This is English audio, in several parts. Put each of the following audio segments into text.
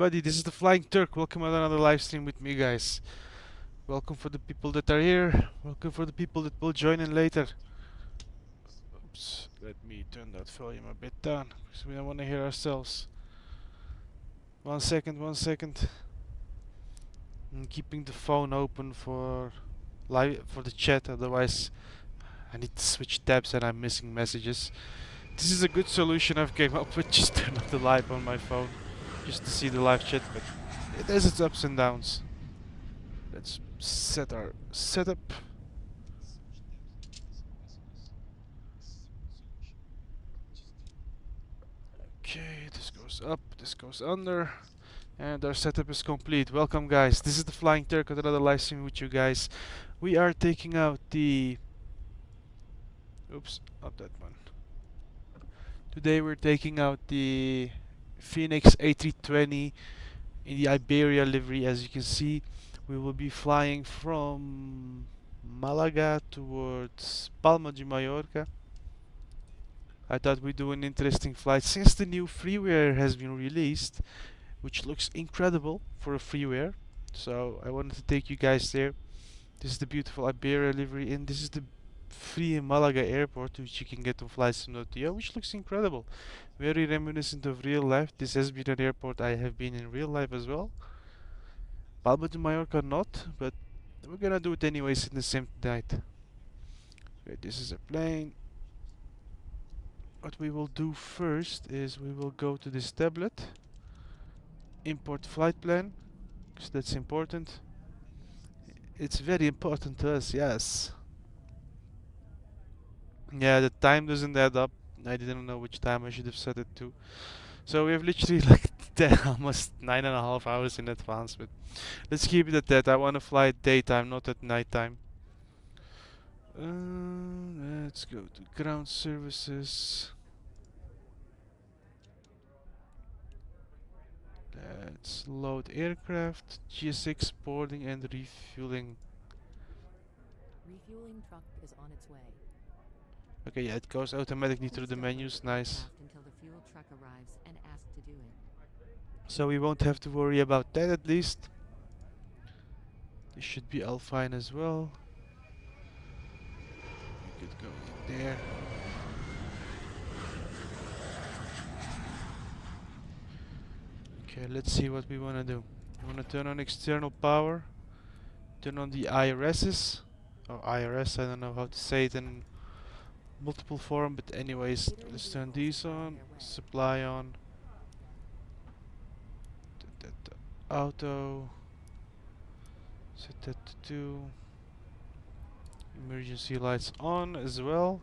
everybody, this is the Flying Turk. Welcome to another live stream with me, guys. Welcome for the people that are here. Welcome for the people that will join in later. Oops, let me turn that volume a bit down because we don't want to hear ourselves. 1 second, 1 second. I'm keeping the phone open for live for the chat, otherwise I need to switch tabs and I'm missing messages. This is a good solution I've came up with, just turn off the live on my phone just to see the live chat, but it has its ups and downs. Let's set our setup. Okay, this goes up, this goes under, and our setup is complete. Welcome, guys. This is the Flying Turk with another live stream with you guys. We are taking out the... Oops, not that one. Today we're taking out the FENIX A320 in the IBERIA livery. As you can see, we will be flying from Malaga towards Palma de Mallorca. I thought we'd do an interesting flight since the new freeware has been released, which looks incredible for a freeware. So I wanted to take you guys there. This is the beautiful Iberia livery, and this is the free Malaga airport, which you can get on flights.to, which looks incredible. Very reminiscent of real life. This has been an airport I have been in real life as well. Palma de Mallorca not, but we're gonna do it anyways in the same night. Okay, this is a plane. What we will do first is we will go to this tablet, import flight plan, because that's important. It's very important to us, yes. Yeah, the time doesn't add up. I didn't know which time I should have set it to. So we have literally like 10, almost 9.5 hours in advance, but let's keep it at that. I want to fly at daytime, not at nighttime. Let's go to ground services. Let's load aircraft, GSX boarding and refueling. Refueling truck is on its way. Okay, yeah, it goes automatically through the menus, nice. Until the fuel truck arrives and asks to do it. So we won't have to worry about that at least. This should be all fine as well. We could go in there. Okay, let's see what we want to do. We want to turn on external power, turn on the IRSs, or IRS, I don't know how to say it in multiple form, but anyways, let's turn these on, supply on, auto, set that to 2, emergency lights on as well.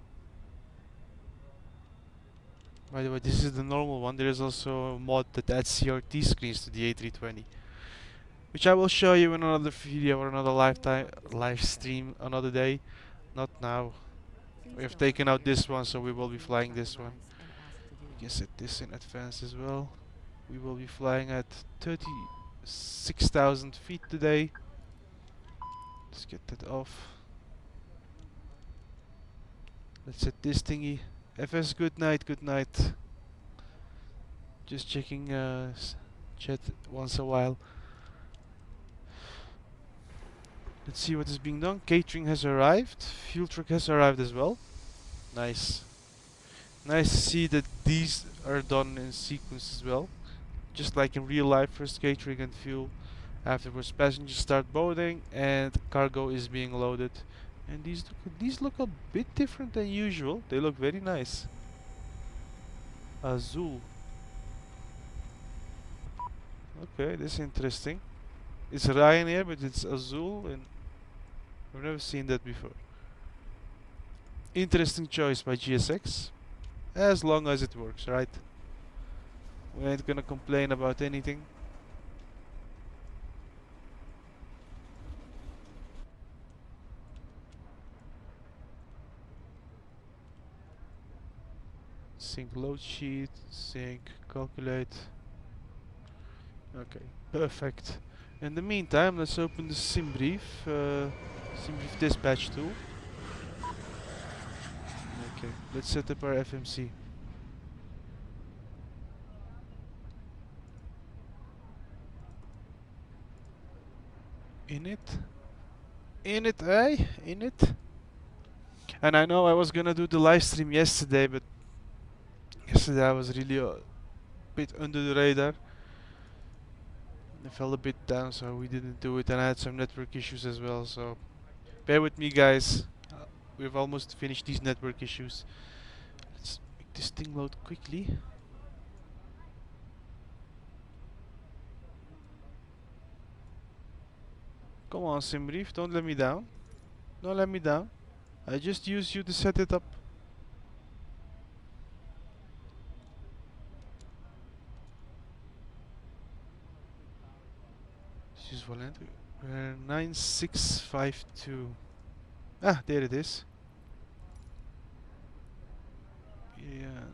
By the way, this is the normal one. There is also a mod that adds CRT screens to the A320, which I will show you in another video or another live stream another day. Not now. We have taken out this one, so we will be flying this one. You can set this in advance as well. We will be flying at 36,000 feet today. Let's get that off. Let's set this thingy. FS, good night, good night. Just checking chat once a while. Let's see what is being done. Catering has arrived. Fuel truck has arrived as well. Nice. Nice to see that these are done in sequence as well. Just like in real life, first catering and fuel. Afterwards passengers start boarding and cargo is being loaded. And these look a bit different than usual. They look very nice. Azul. Okay, this is interesting. It's Ryanair, but it's Azul, and I've never seen that before. Interesting choice by GSX. As long as it works, right? We ain't gonna complain about anything. Sync load sheet, sync, calculate. Okay, perfect. In the meantime, let's open the SimBrief dispatch tool. Okay, let's set up our FMC. In it. In it, eh? In it. And I know I was gonna do the live stream yesterday, but yesterday I was really a bit under the radar. I fell a bit down, so we didn't do it, and I had some network issues as well, so bear with me, guys. We've almost finished these network issues. Let's make this thing load quickly. Come on, Simbrief, don't let me down. Don't let me down. I just used you to set it up. This is Valent. 9652. Ah, there it is. Yeah,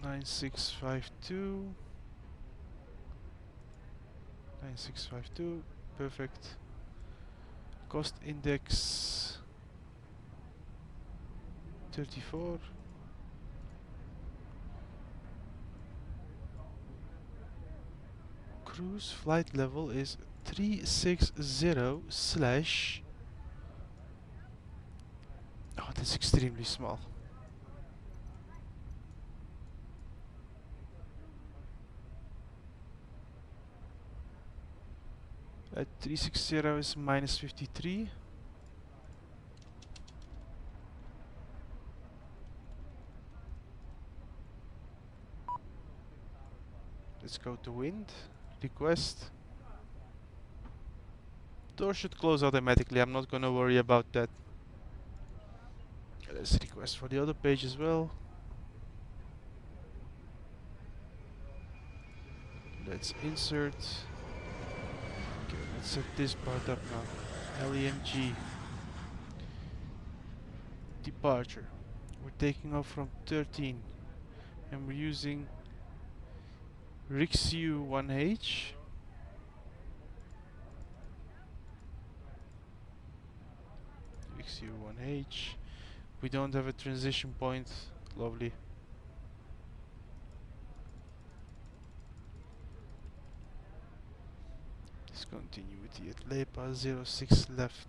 9652. 9652. Perfect. Cost index 34. Cruise flight level is 360 slash. Oh, that's extremely small. At 360 is minus 53. Let's go to wind. Request. Door should close automatically. I'm not gonna worry about that. Let's request for the other page as well. Let's insert. Okay, let's set this part up now. LEMG. Departure. We're taking off from 13 and we're using Rixiu 1H. Rixiu 1H. We don't have a transition point. Lovely. Discontinuity at LEPA 06 left.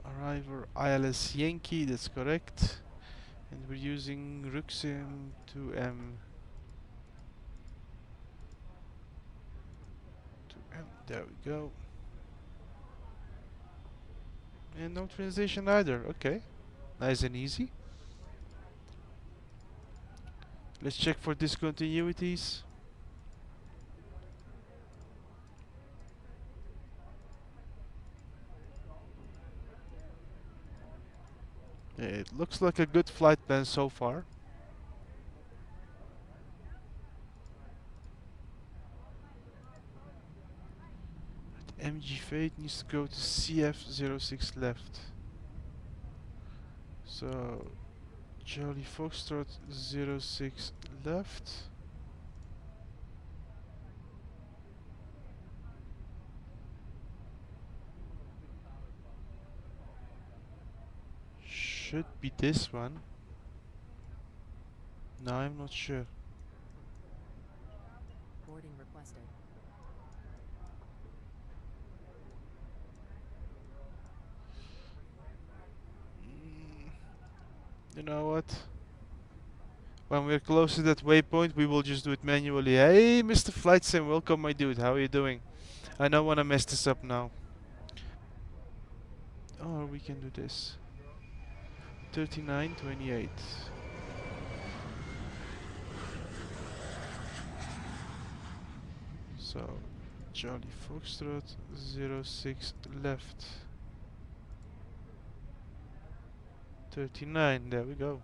Arriver ILS Yankee, that's correct. And we're using Ruxim 2M. 2M, there we go. And no transition either, okay. Nice and easy. Let's check for discontinuities. It looks like a good flight plan so far. MG Fate needs to go to CF06 left. So Charlie Foxtrot 06 left. Should be this one. No, I'm not sure. Boarding requested. You know what? When we're close to that waypoint, we will just do it manually. Hey, Mr. Flight Sim, welcome, my dude. How are you doing? I don't want to mess this up now. Or we can do this. 3928. So, Charlie Foxtrot 06 left. 39, there we go.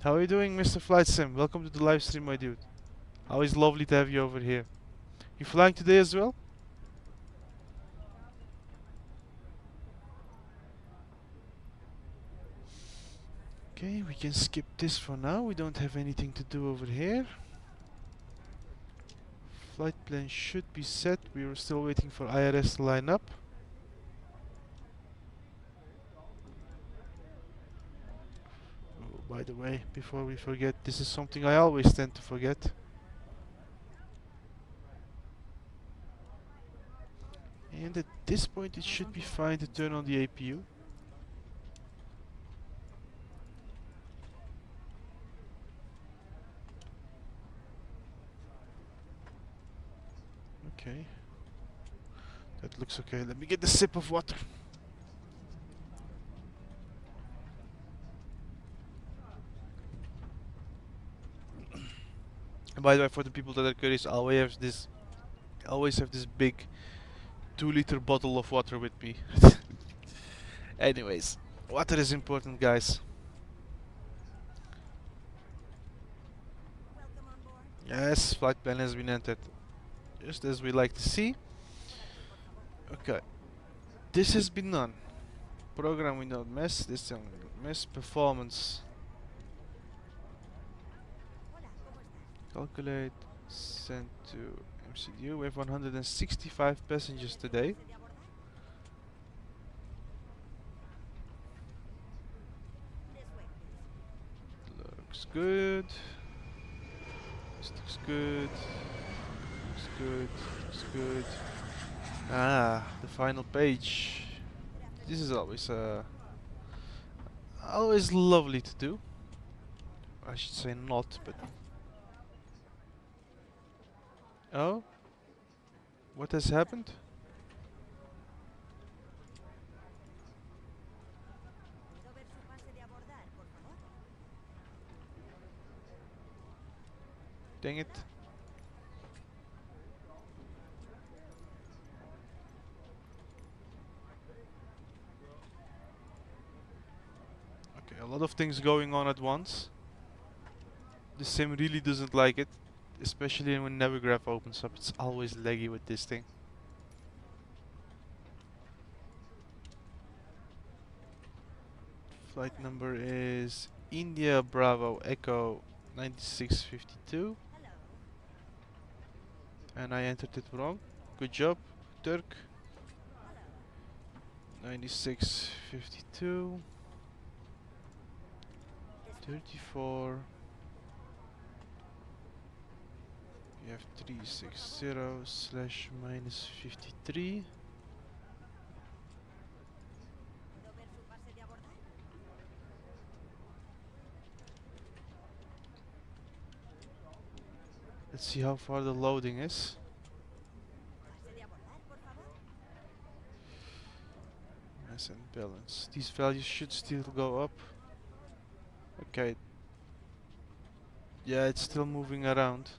How are you doing, Mr. Flight Sim? Welcome to the live stream, my dude. Always lovely to have you over here. You flying today as well? Okay, we can skip this for now. We don't have anything to do over here. Flight plan should be set. We are still waiting for IRS to line up. by the way, before we forget. This is something I always tend to forget. And at this point it should be fine to turn on the APU. Okay. That looks okay. Let me get a sip of water. And by the way, for the people that are curious, I always have this big 2-liter bottle of water with me. Anyways, water is important, guys. Yes, flight plan has been entered. Just as we like to see. Okay. This has been done. Program without mess. This one without mess. Performance. Calculate. Send to MCDU. We have 165 passengers today. Looks good. This looks good. Looks good. Looks good. Ah, the final page. This is always lovely to do. I should say not, but oh, what has happened? Dang it. Okay, a lot of things going on at once. The sim really doesn't like it, especially when Navigraph opens up. It's always laggy with this thing. Flight number is India Bravo Echo 9652. And I entered it wrong. Good job, Turk. 9652. 34. We have 360 slash minus 53. Let's see how far the loading is. Mass and balance. These values should still go up. Okay. Yeah, it's still moving around.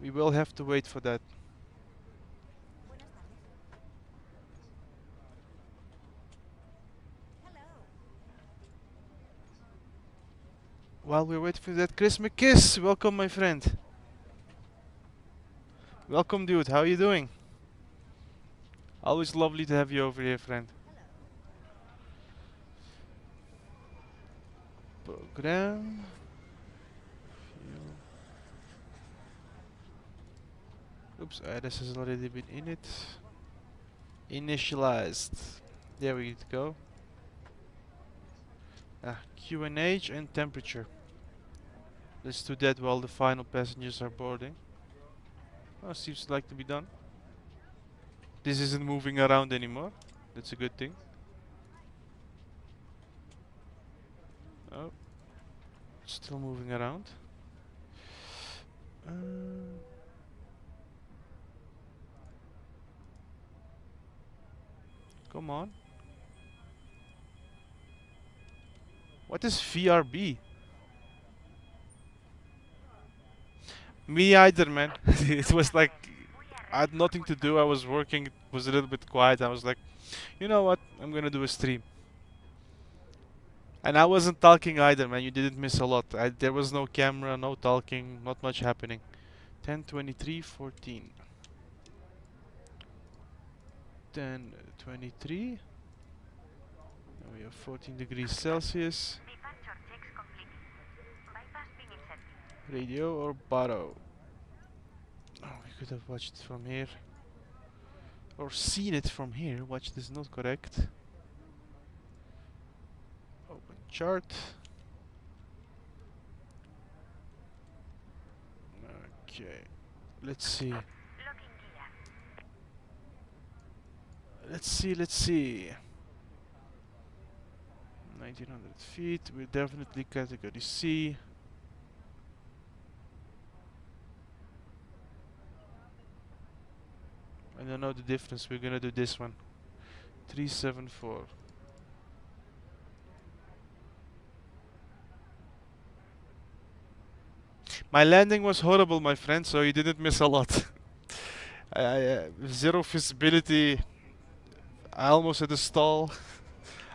We will have to wait for that. While we're waiting for that, Chris McKiss, welcome my friend. Welcome dude, how are you doing? Always lovely to have you over here, friend. Program. Oops, this has already been in it. Initialized. There we go. QNH and temperature. Let's do that while the final passengers are boarding. Oh, seems like to be done. This isn't moving around anymore. That's a good thing. Oh, still moving around. Come on. What is VRB? Me either, man. It was like I had nothing to do. I was working. It was a little bit quiet. I was like, you know what? I'm gonna do a stream. And I wasn't talking either, man. You didn't miss a lot. There was no camera, no talking, not much happening. 10:23:14. 10:23. And we have 14 degrees Celsius. Radio or Baro? Oh, we could have watched it from here. Or seen it from here. Watched is not correct. Open chart. Okay, let's see. Let's see. 1900 feet, we're definitely category C. I don't know the difference, we're gonna do this one. 374. My landing was horrible, my friend, so you didn't miss a lot. Zero visibility. I almost had a stall.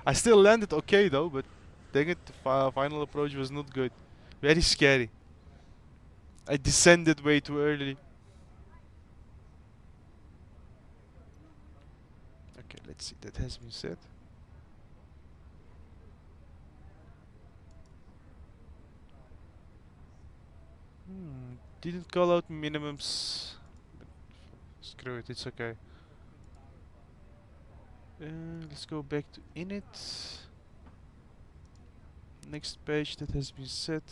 I still landed okay though, but dang it, the final approach was not good. Very scary. I descended way too early. Okay, let's see. That has been said. Didn't call out minimums. But screw it, it's okay. Let's go back to init. Next page that has been set.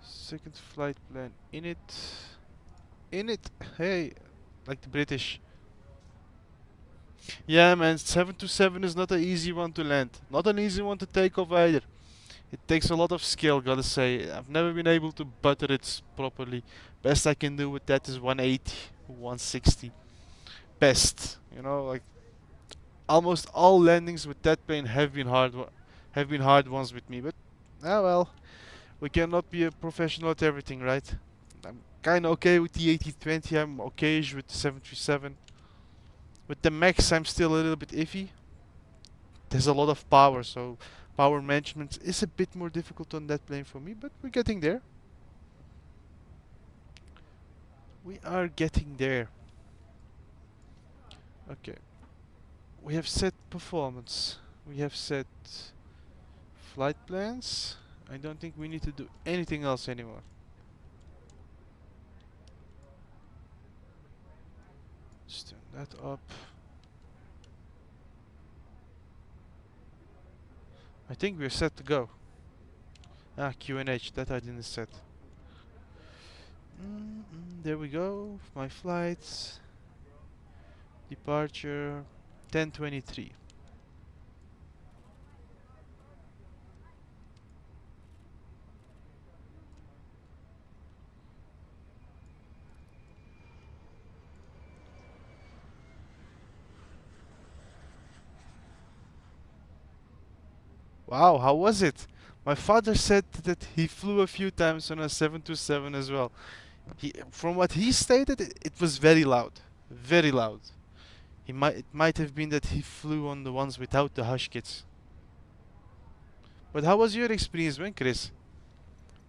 Second flight plan init. Init! Hey! Like the British. Yeah, man, 727 is not an easy one to land. Not an easy one to take off either. It takes a lot of skill, gotta say. I've never been able to butter it properly. Best I can do with that is 180, 160. Best, you know, like almost all landings with that plane have been hard ones with me. But ah well, we cannot be a professional at everything, right? I'm kind of okay with the 8020. I'm okay-ish with the 737. With the Max, I'm still a little bit iffy. There's a lot of power, so power management is a bit more difficult on that plane for me, but we're getting there. We are getting there. Okay. We have set performance. We have set flight plans. I don't think we need to do anything else anymore. Just turn that up. I think we're set to go. Ah, QNH, that I didn't set. There we go. My flights. Departure 10:23. Wow, how was it? My father said that he flew a few times on a 727 as well. From what he stated, it was very loud. Very loud. It might have been that he flew on the ones without the hush kits. But how was your experience, man, Chris?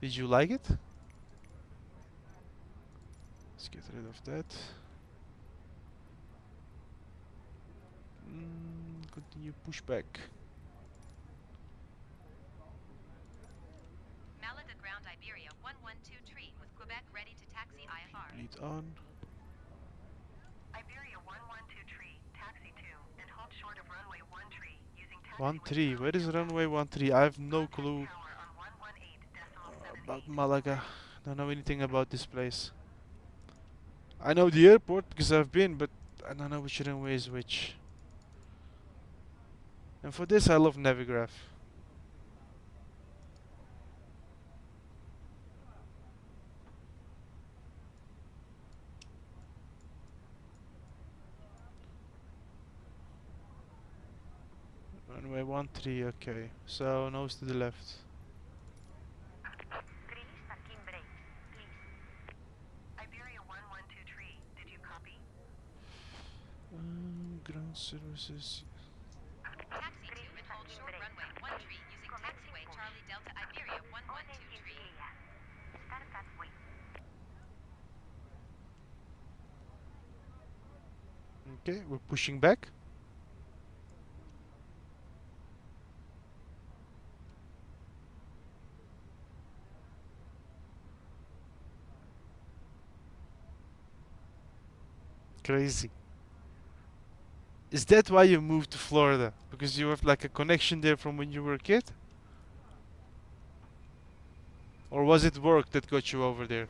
Did you like it? Let's get rid of that. Continue pushback. Malaga ground Iberia 112 with Quebec ready to taxi IFR. Lead on. Iberia 112 taxi 2 and hold short of runway 13 using taxi 13. Where is runway 13? I have no clue about Malaga. Don't know anything about this place. I know the airport because I've been, but I don't know which runway is which. And for this, I love Navigraph. Runway 13, okay. So, nose to the left. Iberia 1123, did you copy? Ground services. Taxi 2 and hold short runway 13 using taxiway Charlie Delta Iberia 1123. Okay, we're pushing back. Crazy. Is that why you moved to Florida? Because you have like a connection there from when you were a kid? Or was it work that got you over there?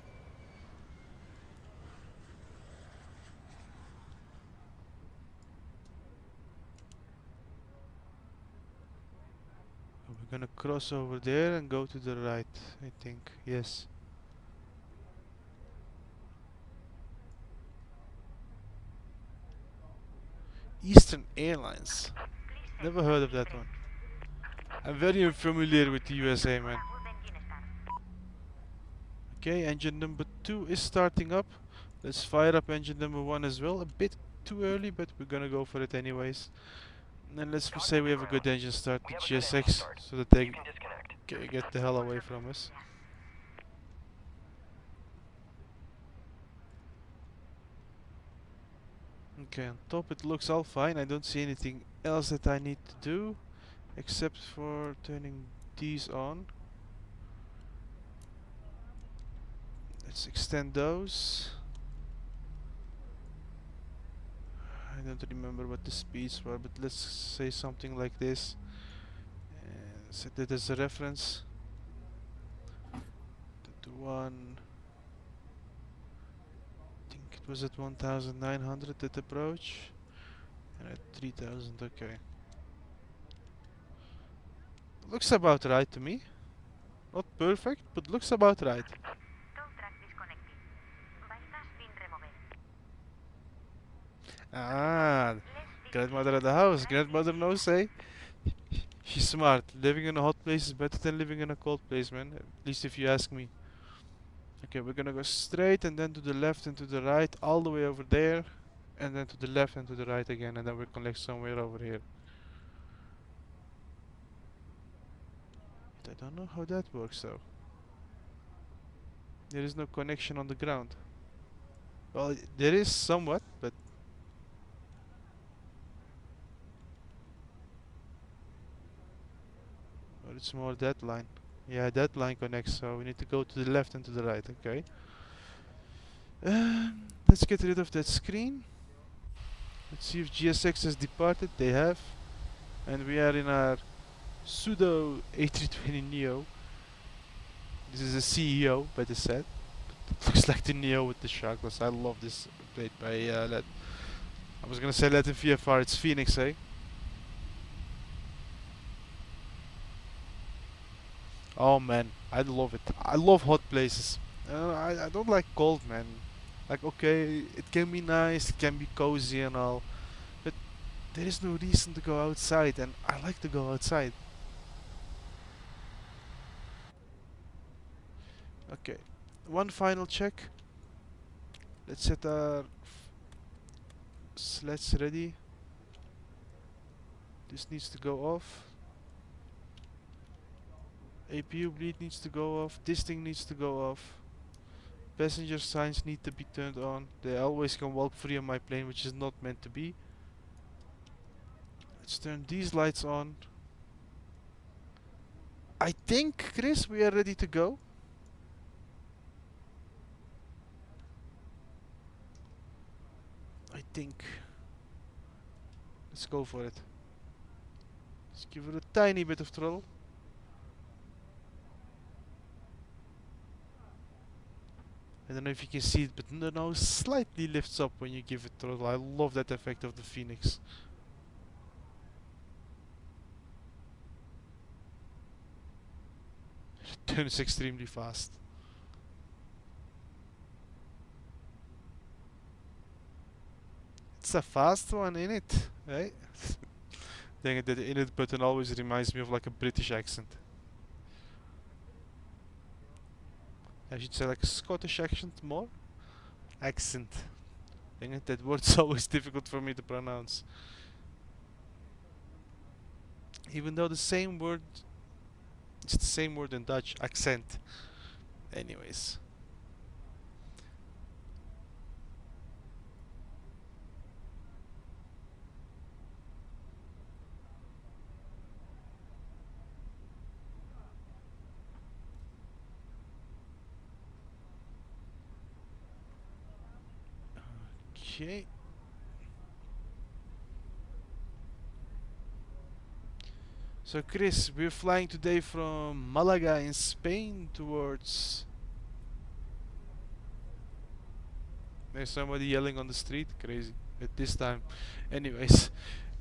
gonna cross over there and go to the right, I think. Yes. Eastern Airlines. Never heard of that one. I'm very unfamiliar with the USA, man. Okay, engine number 2 is starting up. Let's fire up engine number 1 as well. A bit too early, but we're gonna go for it anyways. And then let's say we have a good engine start to GSX, so that they get the hell away from us. Okay, on top it looks all fine. I don't see anything else that I need to do, except for turning these on. Let's extend those. I don't remember what the speeds were, but let's say something like this. Set that as a reference. The one, I think it was at 1900 at approach, and at 3000. Okay, looks about right to me. Not perfect, but looks about right. Ah, grandmother at the house. Grandmother knows, eh? She's smart. Living in a hot place is better than living in a cold place, man. At least if you ask me. Okay, we're gonna go straight and then to the left and to the right, all the way over there, and then to the left and to the right again, and then we'll connect somewhere over here. But I don't know how that works though. There is no connection on the ground. Well, there is somewhat, but it's more that line. Yeah, that line connects, so we need to go to the left and to the right. Okay. Let's get rid of that screen. Let's see if GSX has departed. They have. And we are in our pseudo A320neo. This is a CEO, better said. It looks like the Neo with the Sharklets. I love this plate by I was gonna say Latin VFR, it's FENIX, eh? Oh man, I love it. I love hot places. I don't like cold, man. Like, okay, it can be nice, it can be cozy and all, but there is no reason to go outside, and I like to go outside. Okay, one final check. Let's set our sleds ready. This needs to go off. APU bleed needs to go off. This thing needs to go off. Passenger signs need to be turned on. They always can walk free on my plane, which is not meant to be. Let's turn these lights on. I think, Chris, we are ready to go. I think. Let's go for it. Let's give it a tiny bit of throttle. I don't know if you can see it, but the nose slightly lifts up when you give it throttle. I love that effect of the FENIX. It turns extremely fast. It's a fast one, innit? Right? Dang it, that init button always reminds me of like a British accent. I should say like a Scottish accent more. Accent. Dang it, that word's always difficult for me to pronounce. Even though the same word, it's the same word in Dutch, accent. Anyways. Okay. So Chris, we're flying today from Malaga in Spain towards... There's somebody yelling on the street, crazy. At this time. Anyways,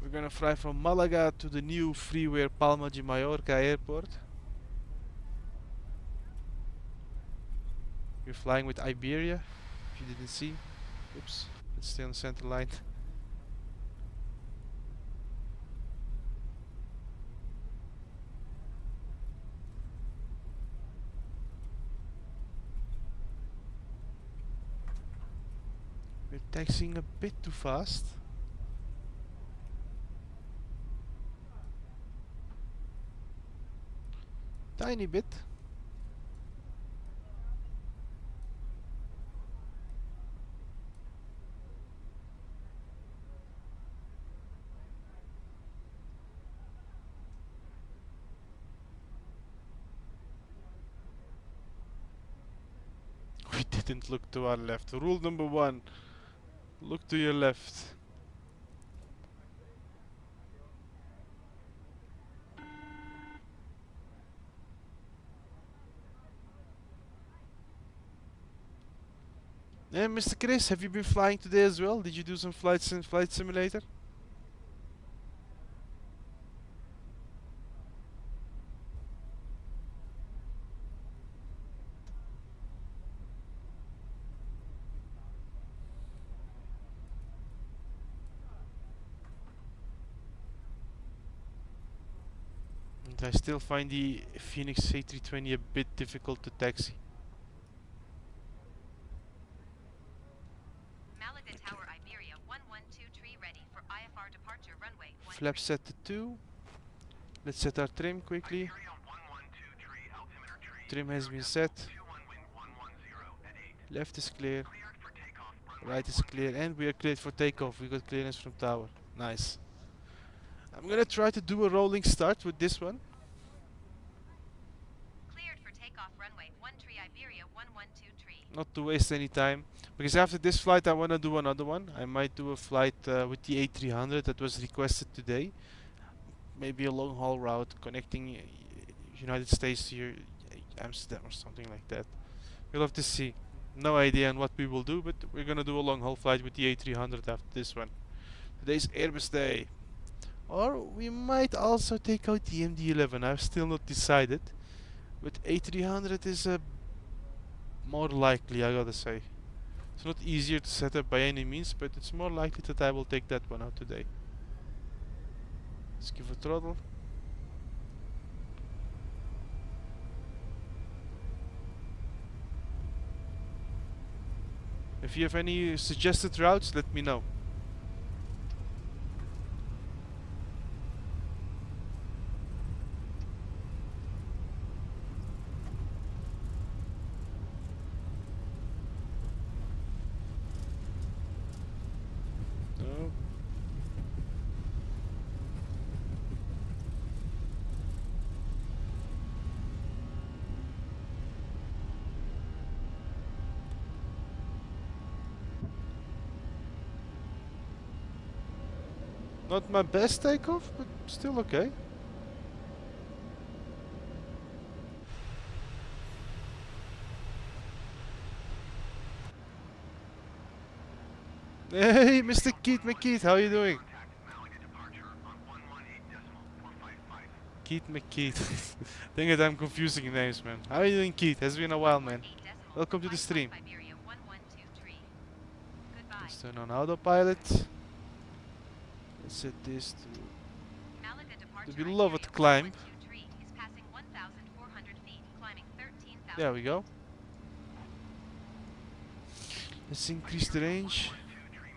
We're gonna fly from Malaga to the new freeware Palma de Mallorca airport. We're flying with IBERIA, if you didn't see. Oops, let's stay on the center line. We're taxiing a bit too fast. Tiny bit. We didn't look to our left. Rule number 1. Look to your left. Mr. Chris, have you been flying today as well? Did you do some flights in Flight Simulator? And I still find the FENIX A320 a bit difficult to taxi. Malaga Tower Iberia 112 tree ready for IFR departure runway 13. Flap set to 2. Let's set our trim quickly. Iberia 112 tree, altimeter tree. Trim has been set. 21 wind 110 at 8. Left is clear. Cleared for takeoff. Runway Right is clear. And we are cleared for takeoff. We got clearance from tower. Nice. I'm gonna try to do a rolling start with this one. Cleared for takeoff runway 13 Iberia 112 tree. Not to waste any time. Because after this flight I wanna do another one. I might do a flight with the A300 that was requested today. Maybe a long haul route connecting United States to Amsterdam or something like that. We'll have to see. No idea on what we will do, but we're gonna do a long haul flight with the A300 after this one. Today's Airbus Day. Or we might also take out the MD-11. I've still not decided. But A300 is more likely, I gotta say. It's not easier to set up by any means, but it's more likely that I will take that one out today. Let's give a throttle. If you have any suggested routes, let me know. No. Not my best takeoff, but still okay. Hey, Mr. Keith McKeith, how are you doing? contact. Malaga departure on 118.455. Keith McKeith. Dang it, I'm confusing names, man. How are you doing, Keith? Has been a while, man. Welcome to the stream. Iberia 112 tree. Goodbye. Let's turn on autopilot. Let's set this to Malaga departure the beloved Iberia climb. 112 tree is passing 1,400 feet, climbing 13,000. There we go. Let's increase the range. 112 tree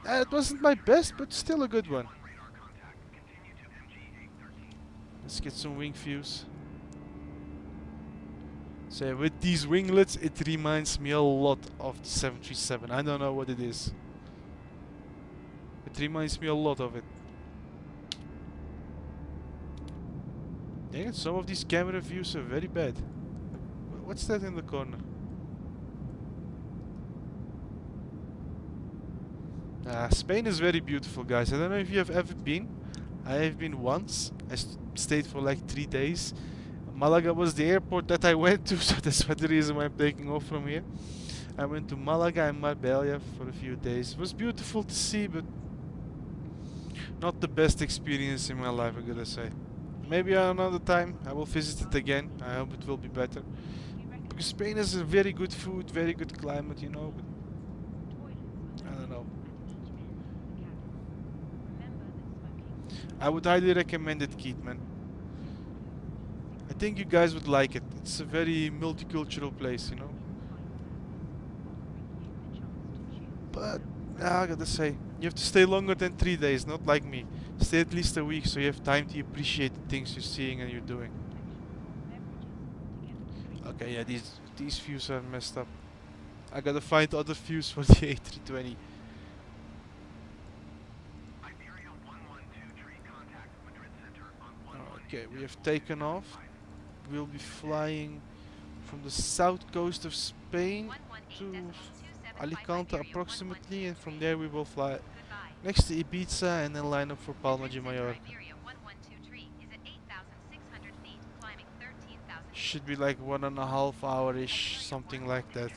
Malaga. It wasn't my best, but still a good one. Radar contact. Continue to MG 813. Let's get some wing views. So with these winglets, it reminds me a lot of the 737. I don't know what it is. It reminds me a lot of it. Dang it, some of these camera views are very bad. What's that in the corner? Spain is very beautiful, guys. I don't know if you have ever been. I have been once. I stayed for like 3 days. Malaga was the airport that I went to, so that's the reason why I'm taking off from here. I went to Malaga and Marbella for a few days. It was beautiful to see, but Not the best experience in my life, I gotta say. Maybe another time I will visit it again. I hope it will be better. Because Spain has a very good food, very good climate, you know, but I don't know. I would highly recommend it, Keith, man. I think you guys would like it. It's a very multicultural place, you know. But I gotta say, you have to stay longer than 3 days, not like me. Stay at least a week so you have time to appreciate the things you're seeing and you're doing. Okay, yeah, these views are messed up. I gotta find other views for the A320. Iberia 112 contact Madrid Center on Okay, we have taken off. We'll be flying from the south coast of Spain to Alicante approximately, and from there we will fly next to Ibiza and then line up for Palma de Mallorca. Iberia 1123 is at 8,600 feet, climbing 13,000 feet. Should be like 1.5 hour-ish, something like that.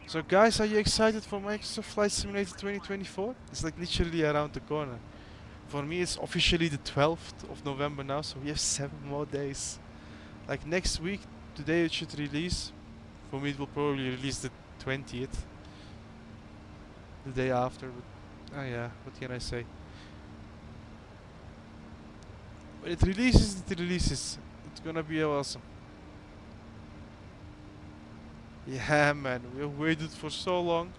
So guys, are you excited for Microsoft Flight Simulator 2024? It's like literally around the corner. For me it's officially the 12th of November now, so we have 7 more days. Like next week, today it should release. For me it will probably release the 20th. The day after, but yeah, what can I say? When it releases, it releases. It's gonna be awesome. Yeah, man, we have waited for so long.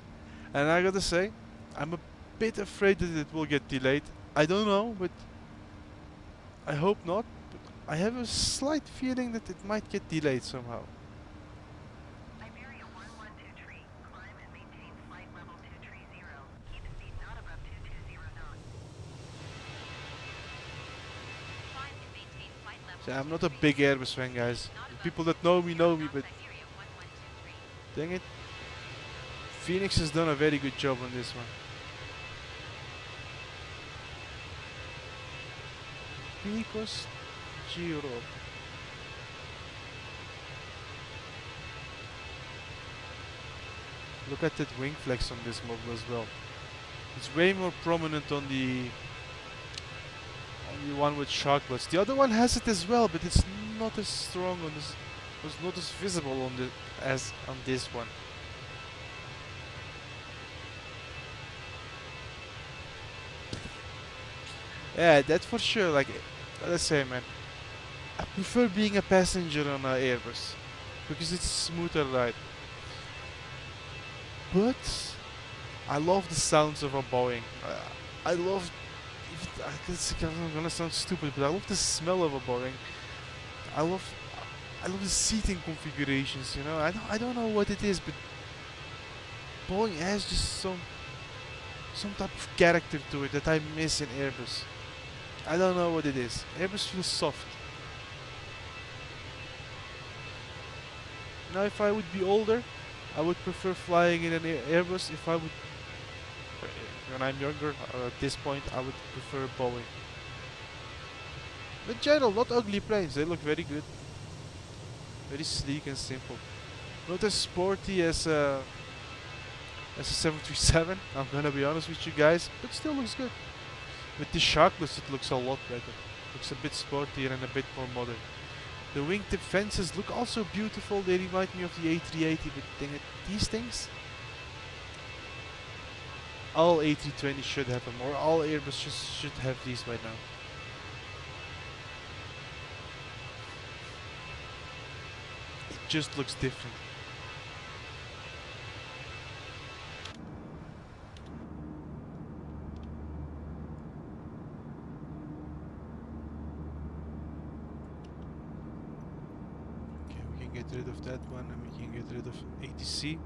And I gotta say, I'm a bit afraid that it will get delayed. I don't know, but I hope not. But I have a slight feeling that it might get delayed somehow. Iberia 1123, climb and maintain flight level 230. Keep speed not above 220 knots. Climb and maintain flight level. See, I'm not a big Airbus fan, guys. The people that know me, but Iberia 1123. dang it. FENIX has done a very good job on this one. Picos Giro. Look at that wing flex on this model as well. It's way more prominent on the one with Sharklets. The other one has it as well, but it's not as strong on this. It's not as visible on the as on this one. Yeah, that's for sure. Like, let's say, man, I prefer being a passenger on an Airbus because it's a smoother ride. But I love the sounds of a Boeing. I love. It's gonna sound stupid, but I love the smell of a Boeing. I love. I love the seating configurations. You know, I don't know what it is, but Boeing has just some type of character to it that I miss in Airbus. I don't know what it is. Airbus feels soft. Now, if I would be older, I would prefer flying in an Airbus. If I would, when I'm younger, at this point, I would prefer Boeing. In general, not ugly planes. They look very good, very sleek and simple. Not as sporty as a 737. I'm gonna be honest with you guys, but still looks good. With the Sharklets, it looks a lot better. Looks a bit sportier and a bit more modern. The wingtip fences look also beautiful. They remind me of the A380, but these things, all A320 should have them, or all Airbus should have these by now. It just looks different. Get rid of that one and we can get rid of ATC.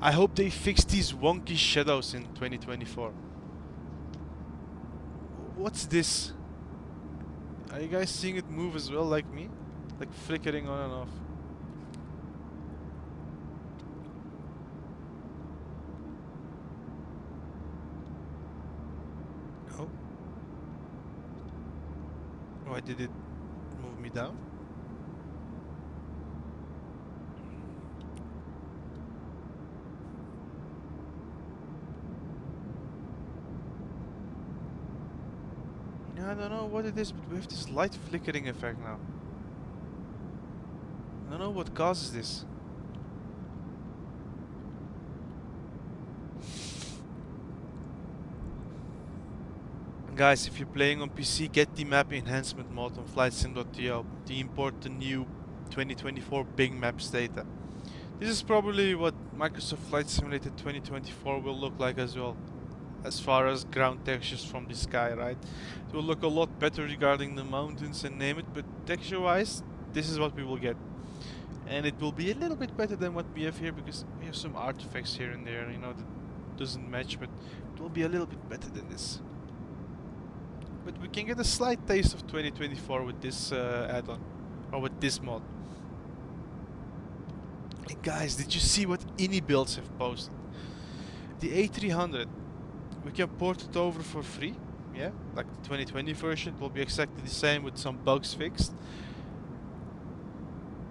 I hope they fix these wonky shadows in 2024. What's this? Are you guys seeing it move as well like me? Like flickering on and off. Oh. Why did it move me down? don't know what it is, but we have this light flickering effect now. I don't know what causes this. Guys, if you're playing on PC, get the map enhancement mod on flightsim.to to import the new 2024 Big Maps data. This is probably what Microsoft Flight Simulator 2024 will look like as well, as far as ground textures from the sky, right? It will look a lot better regarding the mountains and name it, but texture-wise, this is what we will get. And it will be a little bit better than what we have here, because we have some artifacts here and there, you know, that doesn't match, but it will be a little bit better than this. But we can get a slight taste of 2024 with this add-on, or with this mod. And guys, did you see what any builds have posted? The A300, we can port it over for free, yeah, like the 2020 version. It will be exactly the same with some bugs fixed.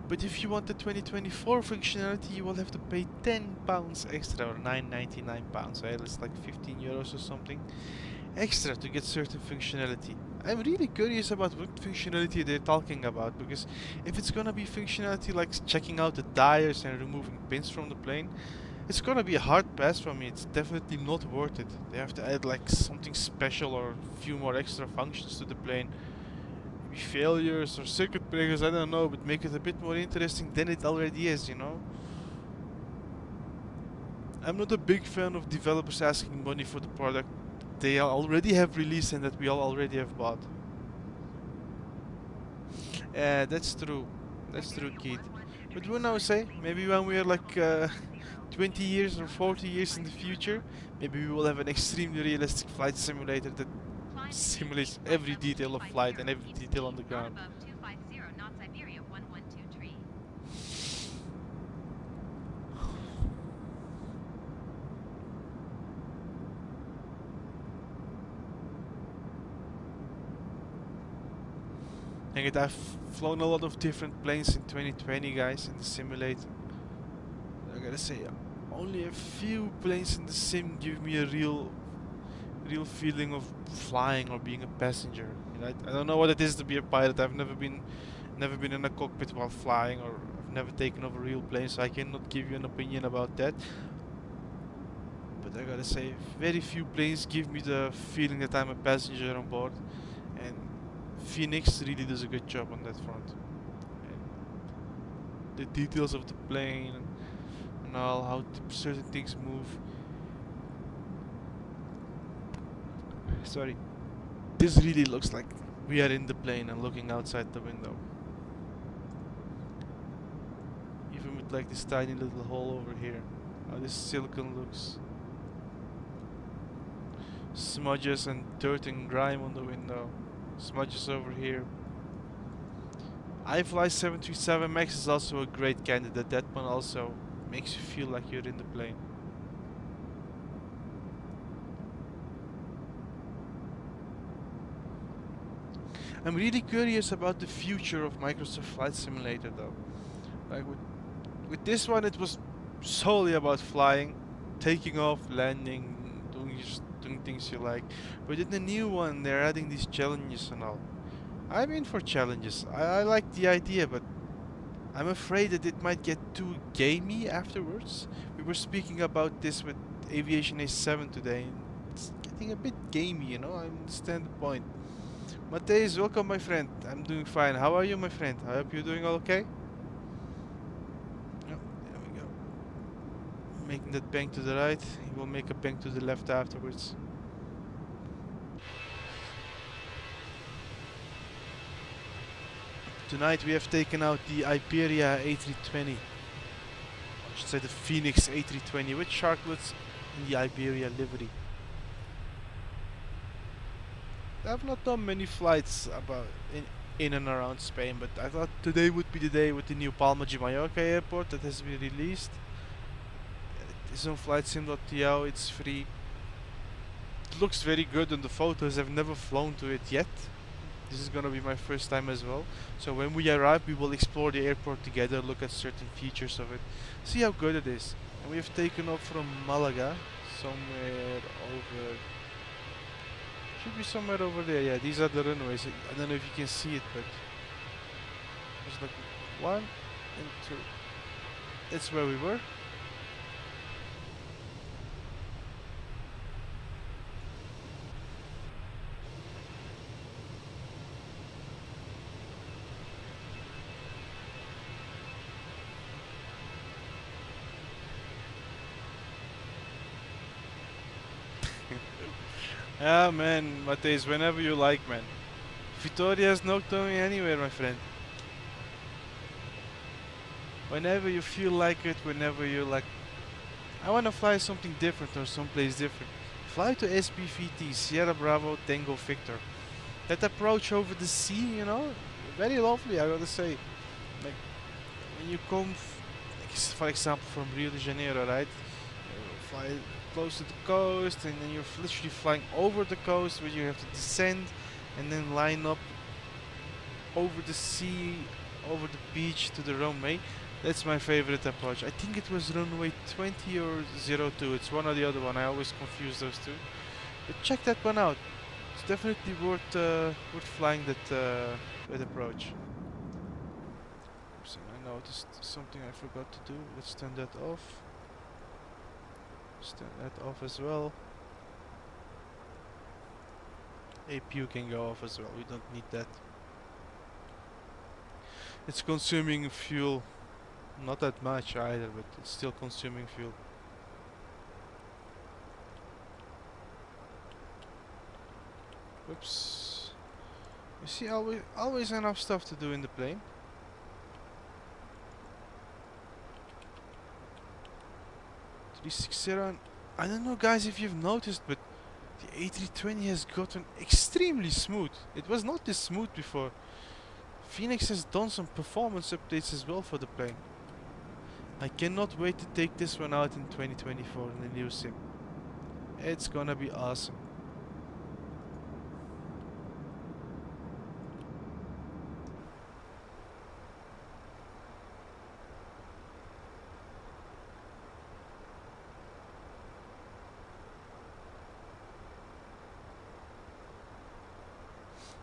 But if you want the 2024 functionality, you will have to pay £10 extra, or £9.99, right? It's like 15 euros or something extra to get certain functionality. I'm really curious about what functionality they're talking about, because if it's gonna be functionality like checking out the tires and removing pins from the plane, it's gonna be a hard pass for me. It's definitely not worth it. They have to add like something special or a few more extra functions to the plane. Maybe failures or circuit breakers, I don't know, but make it a bit more interesting than it already is, you know? I'm not a big fan of developers asking money for the product they already have released and that we all already have bought. That's true. That's true, Keith. But who knows, eh? Maybe when we are like 20 years or 40 years in the future, maybe we will have an extremely realistic flight simulator that simulates every detail of flight and every detail on the ground. Above 250 knots Iberia 112 And I've flown a lot of different planes in 2020, guys, in the simulator. I gotta say, only a few planes in the sim give me a real feeling of flying or being a passenger. You know, I don't know what it is to be a pilot. I've never been in a cockpit while flying, or I've never taken over a real plane, so I cannot give you an opinion about that. But I gotta say, very few planes give me the feeling that I'm a passenger on board, and FENIX really does a good job on that front. And the details of the plane and all, how certain things move. Sorry. This really looks like we are in the plane and looking outside the window. Even with like this tiny little hole over here. How this silicone looks. Smudges and dirt and grime on the window. Smudges over here. iFly 737 Max is also a great candidate. That one also makes you feel like you're in the plane. I'm really curious about the future of Microsoft Flight Simulator though. Like with this one it was solely about flying, taking off, landing, doing things you like. But in the new one they're adding these challenges and all. I'm in for challenges. I like the idea, but I'm afraid that it might get too gamey afterwards. We were speaking about this with Aviation A7 today, and it's getting a bit gamey, you know, I understand the point. Mateus, welcome my friend. I'm doing fine. How are you, my friend? I hope you're doing all okay? Yep, there we go. Making that bang to the right, he will make a bang to the left afterwards. Tonight we have taken out the IBERIA A320. I should say the FENIX A320 with Sharklets in the IBERIA livery. I've not done many flights about in and around Spain, but I thought today would be the day with the new Palma de Mallorca airport that has been released. It's on flightsim.to, it's free. It looks very good on the photos. I've never flown to it yet. This is gonna be my first time as well. So when we arrive, we will explore the airport together, look at certain features of it, see how good it is. And we have taken off from Malaga, somewhere over Should be somewhere over there. Yeah, these are the runways. I don't know if you can see it, but there's like 1 and 2. That's where we were. Ah man, Mateus, whenever you like, man. Vitoria's not going anywhere, my friend. Whenever you feel like it, whenever you like. I wanna fly something different or someplace different. Fly to SBVT, Sierra Bravo Tango Victor. That approach over the sea, you know, very lovely, I gotta say. Like, when you come, for example, from Rio de Janeiro, right? You fly close to the coast, and then you're literally flying over the coast, where you have to descend and then line up over the sea, over the beach to the runway. That's my favorite approach. I think it was runway 20 or 02. It's one or the other one. I always confuse those two. But check that one out. It's definitely worth flying that approach. Oops, and I noticed something I forgot to do. Let's turn that off. Let's turn that off as well. APU can go off as well. We don't need that. It's consuming fuel. Not that much either, but it's still consuming fuel. Whoops. You see, always enough stuff to do in the plane. And I don't know, guys, if you've noticed, but the A320 has gotten extremely smooth. It was not this smooth before. FENIX has done some performance updates as well for the plane. I cannot wait to take this one out in 2024 in the new sim. It's gonna be awesome.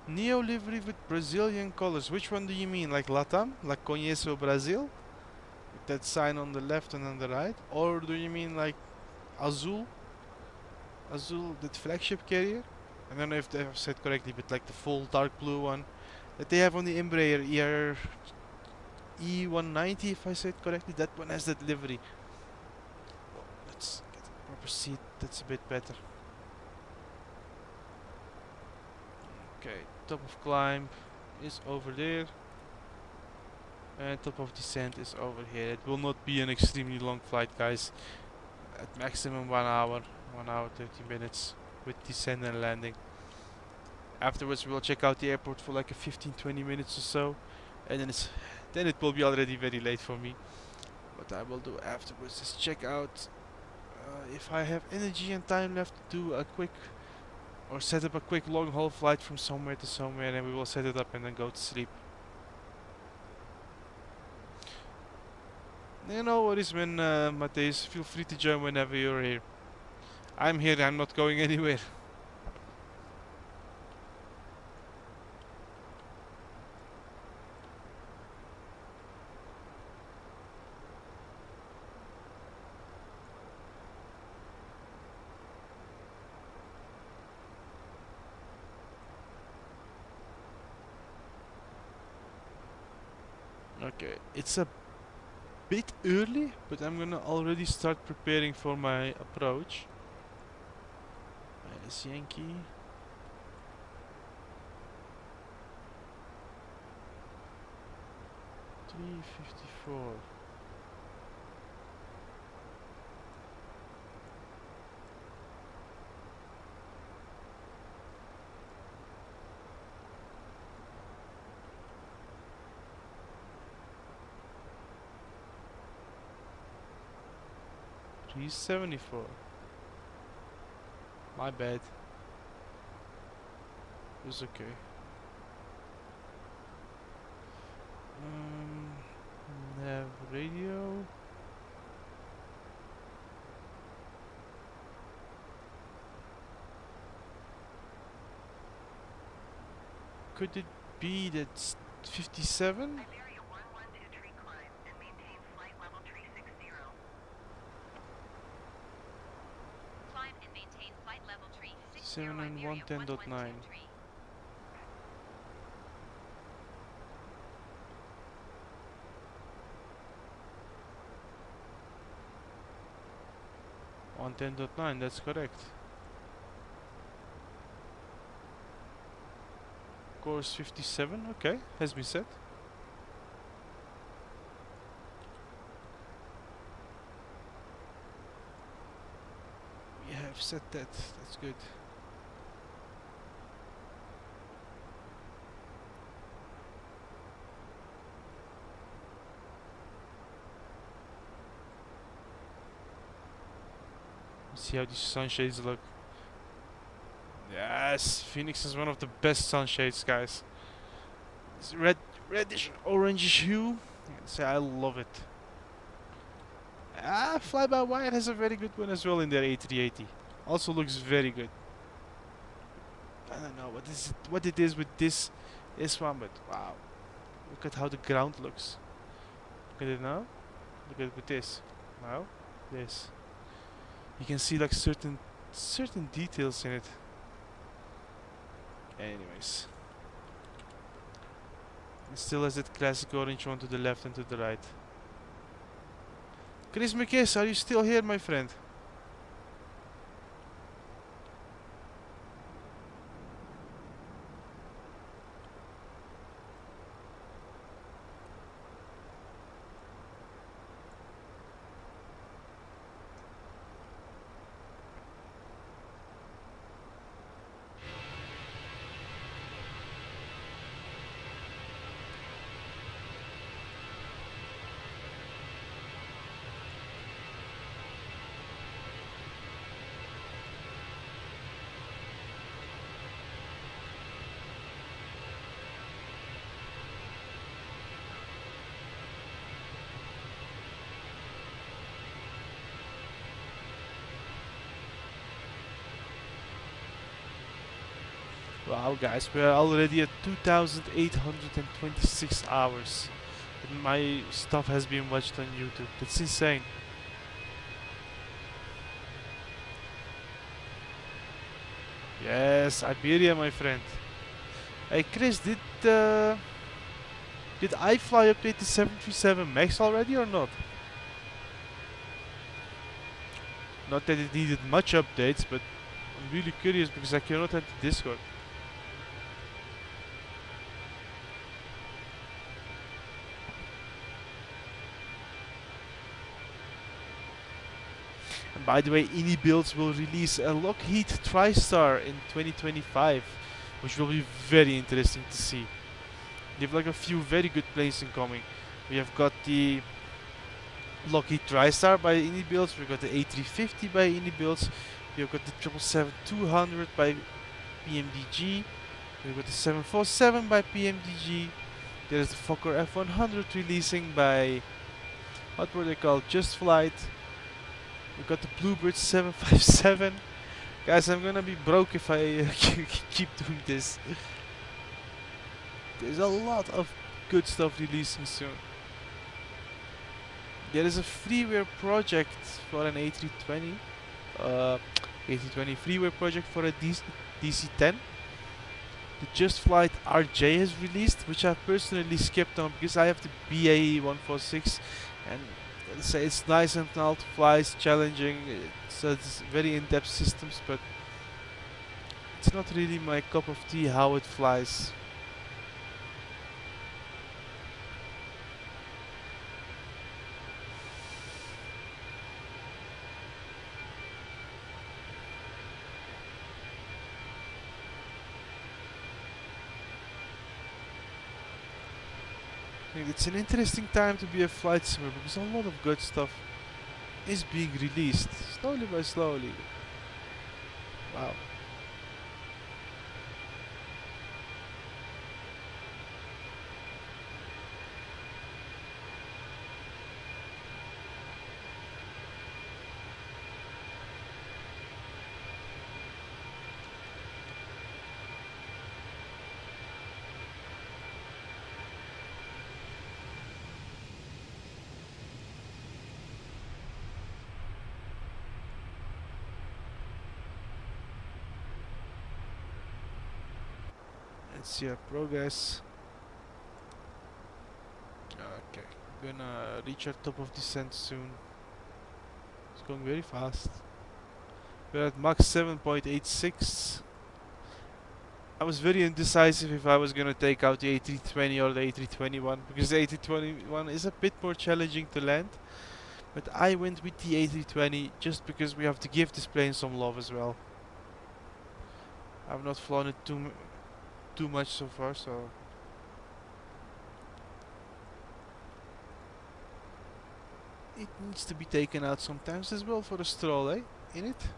Neo livery with Brazilian colors. Which one do you mean? Like Latam? Like Conheço Brasil? With that sign on the left and on the right? Or do you mean like Azul? Azul, that flagship carrier? I don't know if I've said correctly, but like the full dark blue one that they have on the Embraer E190, if I said correctly. That one has that livery. Let's get a proper seat. That's a bit better. Okay, top of climb is over there. And top of descent is over here. It will not be an extremely long flight, guys. At maximum 1 hour, 1 hour 30 minutes with descent and landing. Afterwards we'll check out the airport for like a 15-20 minutes or so. And then it will be already very late for me. What I will do afterwards is check out if I have energy and time left to do a quick or set up a quick long haul flight from somewhere to somewhere, and we will set it up and then go to sleep. You know what is when Mateus, feel free to join whenever you're here. I'm here, I'm not going anywhere. Okay, it's a bit early, but I'm gonna already start preparing for my approach. Minus Yankee. $354. $374. My bad. It was okay. Nav radio. Could it be that's 57? Iberia 112 tree climb and maintain flight level tree 60. Climb and maintain flight level tree 60 7 and Iberia 110.9. 112 tree. On 10.9, that's correct. Course 57, okay, has been set. We have set that, that's good. Let's see how these sunshades look. Yes, Phoenix is one of the best sunshades, guys. It's reddish, orangish hue. Say I love it. Fly-by-wire has a very good one as well in their A380. Also looks very good. I don't know what it is with this one, but wow. Look at how the ground looks. Look at it now. Look at it with this. Wow. This. You can see like certain details in it. Anyways. It still has that classic orange one to the left and to the right. Chris McKiss, are you still here, my friend? Wow, guys, we are already at 2,826 hours. And my stuff has been watched on YouTube. That's insane. Yes, Iberia, my friend. Hey, Chris, did I fly update the 737 Max already or not? Not that it needed much updates, but I'm really curious because I cannot enter Discord. And by the way, Ini Builds will release a Lockheed TriStar in 2025, which will be very interesting to see. They have like a few very good planes incoming. We have got the Lockheed TriStar by Ini Builds, we've got the A350 by Ini Builds, we've got the 777-200 by PMDG, we've got the 747 by PMDG, there's the Fokker F100 releasing by, what were they called, Just Flight. We got the Bluebird 757. Guys, I'm gonna be broke if I keep doing this. There's a lot of good stuff releasing soon. There is a freeware project for an A320. A320 freeware project for a DC-10. The Just Flight RJ has released, which I personally skipped on because I have the BAE 146 and it's nice and all to fly, it's challenging, it's very in-depth systems, but it's not really my cup of tea how it flies. It's an interesting time to be a flight simmer because a lot of good stuff is being released slowly by slowly. Wow. Let's see our progress. Okay, gonna reach our top of descent soon. It's going very fast. We're at Mach 7.86. I was very indecisive if I was gonna take out the A320 or the A321 because the A321 is a bit more challenging to land. But I went with the A320 just because we have to give this plane some love as well. I've not flown it too much so far, so it needs to be taken out sometimes as well for a stroll, eh? In it.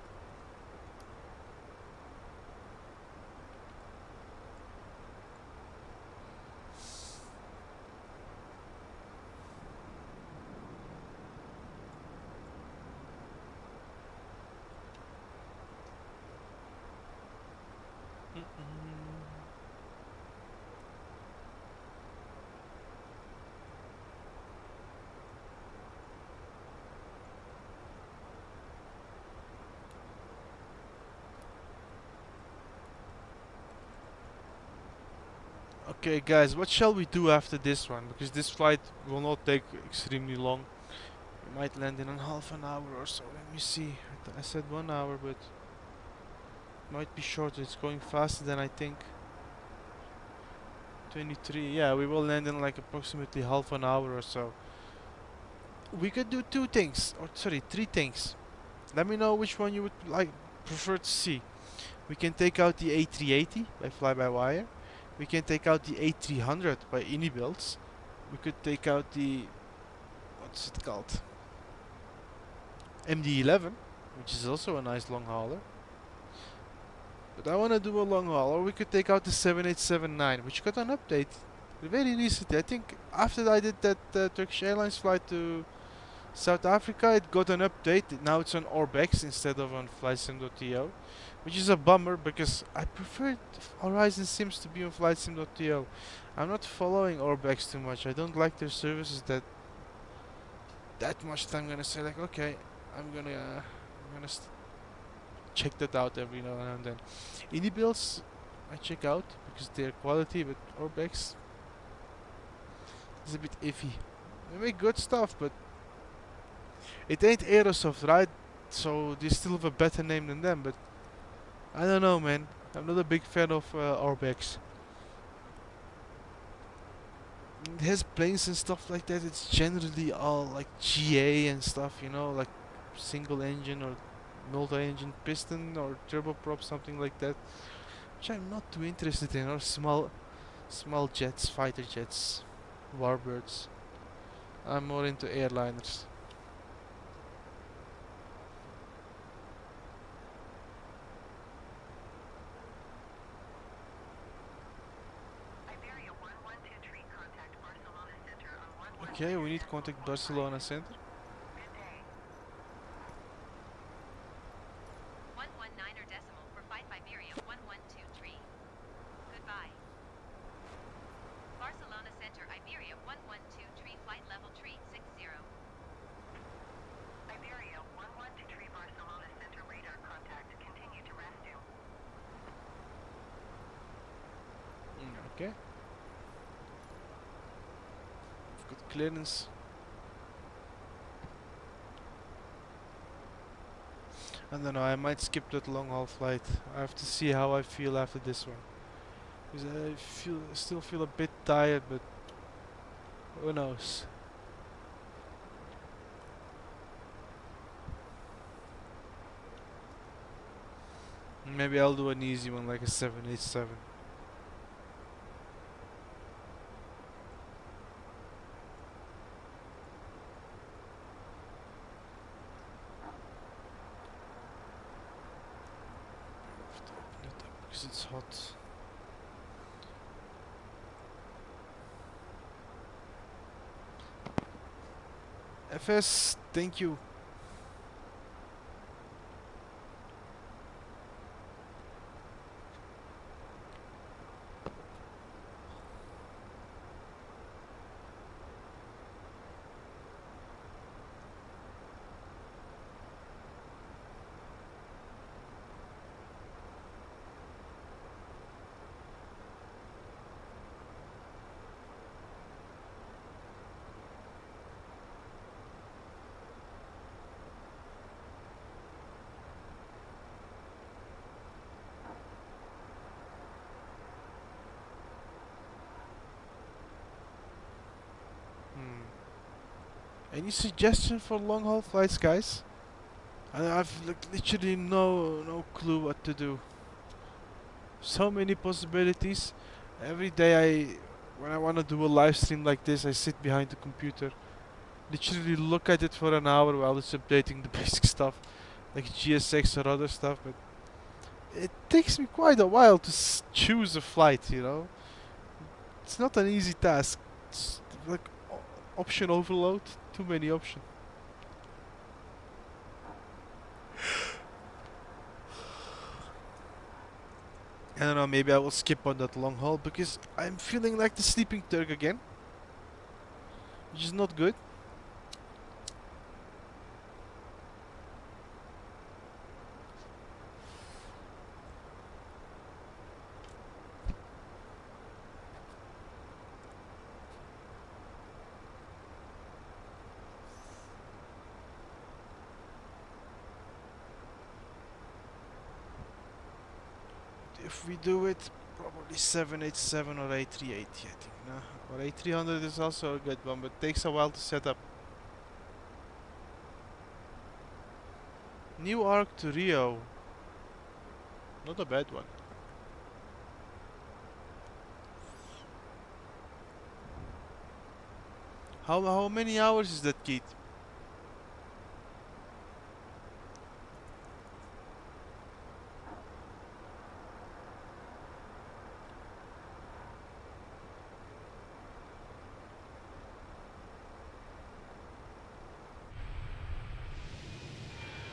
Okay, guys, what shall we do after this one? Because this flight will not take extremely long. We might land in half an hour or so. Let me see. I said 1 hour, but it might be shorter. It's going faster than I think. 23. Yeah, we will land in like approximately half an hour or so. We could do two things, or sorry, three things. Let me know which one you would prefer to see. We can take out the A380 by fly-by-wire. We can take out the A300 by Unibuilds. We could take out the, what's it called? MD-11, which is also a nice long hauler. But I want to do a long haul, or we could take out the 7879, which got an update very recently. I think after I did that Turkish Airlines flight to South Africa, it got an update. Now it's on Orbex instead of on flightsim.to, which is a bummer because I prefer Horizon Sims to be on flightsim.to. I'm not following Orbex too much. I don't like their services that much that I'm gonna say like, okay, I'm gonna check that out every now and then. Indie builds I check out because they're quality, but Orbex is a bit iffy. They make good stuff, but it ain't Aerosoft, right? So they still have a better name than them, but I don't know, man. I'm not a big fan of Orbex. It has planes and stuff like that. It's generally all like GA and stuff, you know, like single engine or multi-engine piston or turboprop, something like that, which I'm not too interested in. Or small jets, fighter jets, warbirds. I'm more into airliners. Iberia 112 contact Barcelona Center on Okay, we need to 110 contact Barcelona Center. Good day. 119er decimal for 5 Iberia 1123. Goodbye. Barcelona Center Iberia 1123 flight level tree 60. Iberia 112 Barcelona Center radar contact. Continue to rescue. Okay. We've got clearance. I don't know, I might skip that long haul flight. I have to see how I feel after this one. Because I still feel a bit tired, but who knows. Maybe I'll do an easy one like a 787. I have to open it up because it's hot. FS, thank you. Any suggestion for long haul flights, guys? I've like, literally no clue what to do. So many possibilities. Every day when I want to do a live stream like this, I sit behind the computer, literally look at it for an hour while it's updating the basic stuff, like GSX or other stuff. But it takes me quite a while to choose a flight. You know, it's not an easy task. It's like option overload. Too many options. I don't know, maybe I will skip on that long haul because I'm feeling like the sleeping Turk again, which is not good. If we do it, probably 787 or A380, I think. No? Or A300 is also a good one, but takes a while to set up. New Arc to Rio. Not a bad one. How many hours is that, Keith?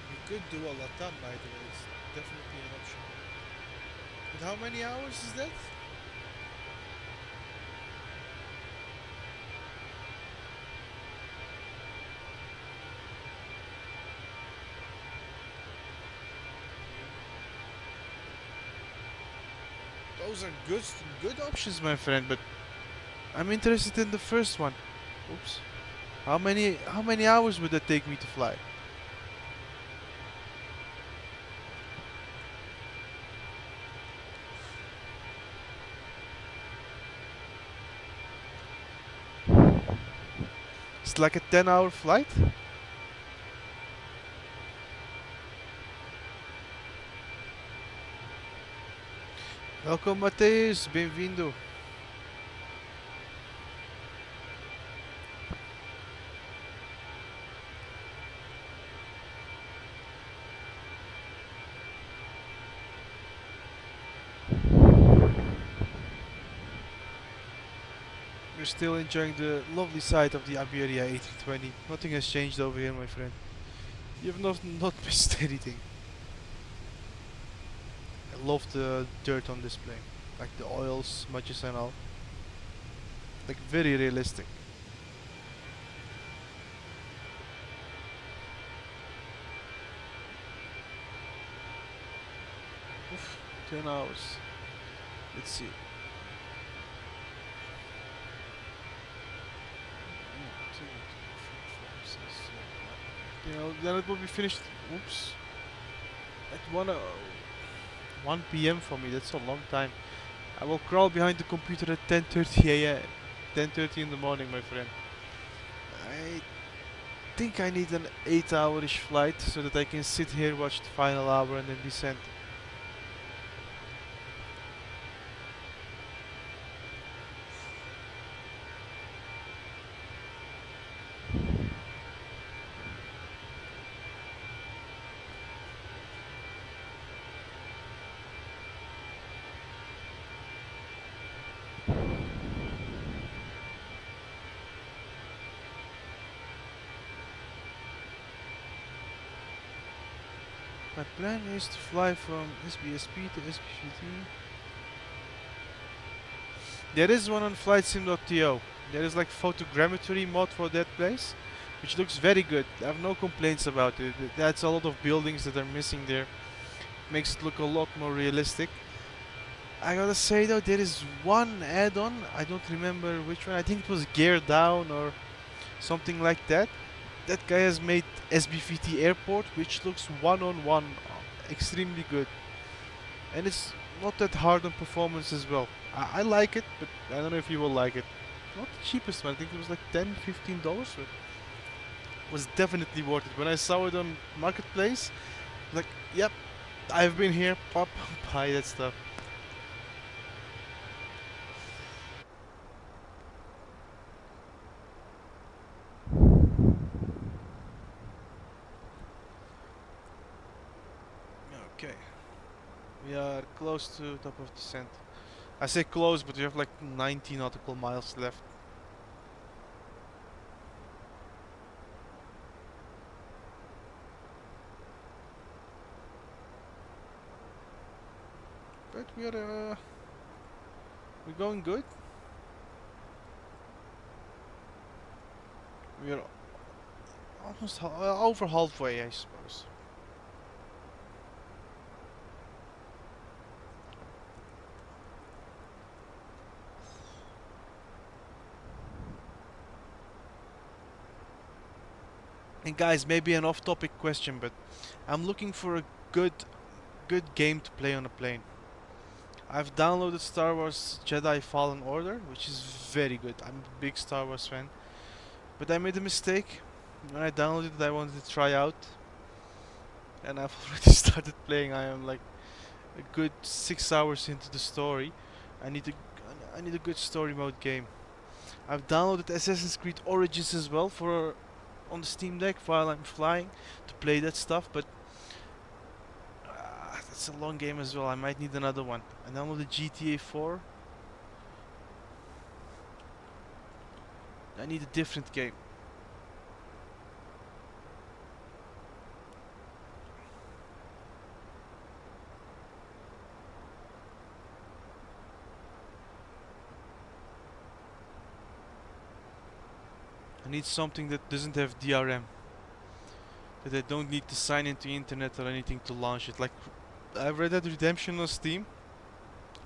We could do a Latam, by the way. It's definitely an option. But how many hours is that? Those are good options, my friend, but I'm interested in the first one. Oops. How many hours would that take me to fly? It's like a 10-hour flight? Welcome, Mateus. Bem-vindo. We're still enjoying the lovely sight of the IBERIA A320. Nothing has changed over here, my friend. You've not missed anything. I love the dirt on display. Like the oil smudges and all. Like very realistic. Oof, 10 hours. Let's see. You know, then it will be finished. Oops. At 1 p.m. for me. That's a long time. I will crawl behind the computer at 10:30 a.m. 10:30 in the morning, my friend. I think I need an 8-hour-ish flight so that I can sit here, watch the final hour, and then descend. My plan is to fly from SBSP to SBVT. There is one on flightsim.to. There is like photogrammetry mod for that place, which looks very good. I have no complaints about it. That's a lot of buildings that are missing there. Makes it look a lot more realistic. I gotta say though, there is one add-on, I don't remember which one, I think it was Gear Down or something like that. That guy has made SBVT Airport, which looks one-on-one extremely good. And it's not that hard on performance as well. I like it, but I don't know if you will like it. Not the cheapest one, I think it was like $10, $15. was definitely worth it. When I saw it on Marketplace, like, yep, I've been here, pop, buy that stuff. Okay, we are close to top of descent. I say close, but we have like 90 nautical miles left. But we're going good. We are almost over halfway, I suppose. And guys, maybe an off-topic question, but I'm looking for a good good game to play on a plane. I've downloaded Star Wars Jedi Fallen Order, which is very good. I'm a big Star Wars fan. But I made a mistake. When I downloaded it, I wanted to try out. And I've already started playing. I am like a good 6 hours into the story. I need a, I need a good story mode game. I've downloaded Assassin's Creed Origins as well for on the Steam Deck while I'm flying to play that stuff, but that's a long game as well. I might need another one. I downloaded GTA 4. I need a different game. I need something that doesn't have DRM. That I don't need to sign into internet or anything to launch it. Like, I've Red Dead Redemption on Steam.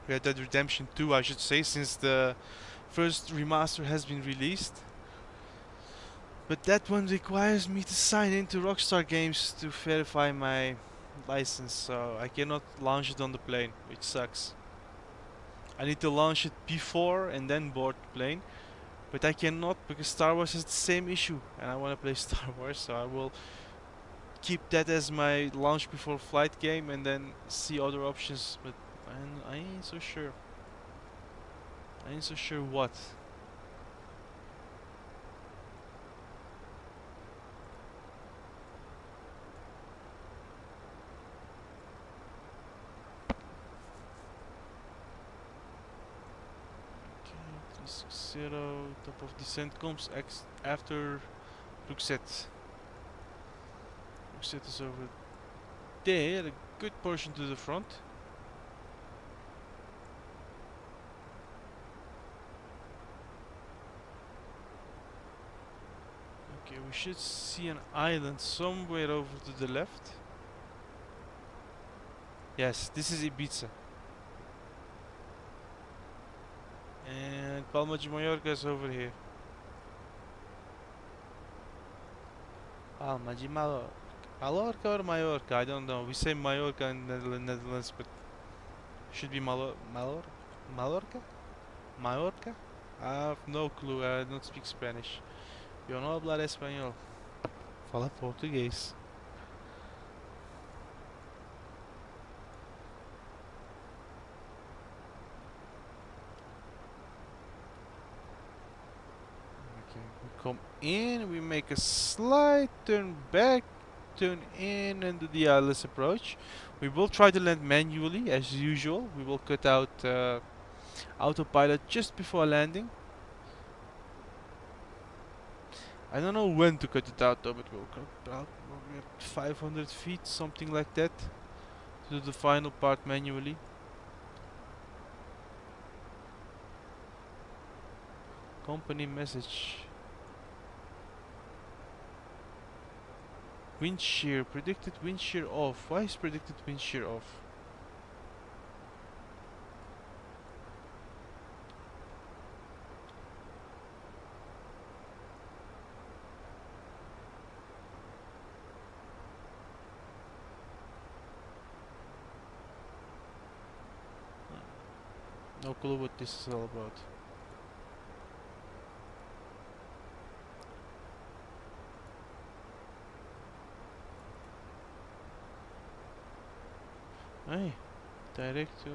Red Dead Redemption 2, I should say, since the first remaster has been released. But that one requires me to sign into Rockstar Games to verify my license, so I cannot launch it on the plane, which sucks. I need to launch it before and then board the plane, but I cannot because Star Wars has the same issue and I want to play Star Wars, so I will keep that as my launch before flight game and then see other options, but I ain't so sure. I ain't so sure what. Okay, 360, top of descent comes after Ruxet. Ruxet is over there, a good portion to the front. Okay, we should see an island somewhere over to the left. Yes, this is Ibiza. And Palma de Mallorca is over here. Palma de Mallorca. Mallorca or Mallorca? I don't know. We say Mallorca in Netherlands, but should be Mallorca? Mallorca? Mallorca? I have no clue. I don't speak Spanish. Yo no hablar español. Fala português. Okay, we come in, we make a slight turn back, turn in, and do the ILS approach. We will try to land manually as usual. We will cut out autopilot just before landing. I don't know when to cut it out though, but we'll cut out probably at 500 feet, something like that, to do the final part manually. Company message. Wind shear, predicted wind shear off. Why is predicted wind shear off? No clue what this is all about. Hey, direct to.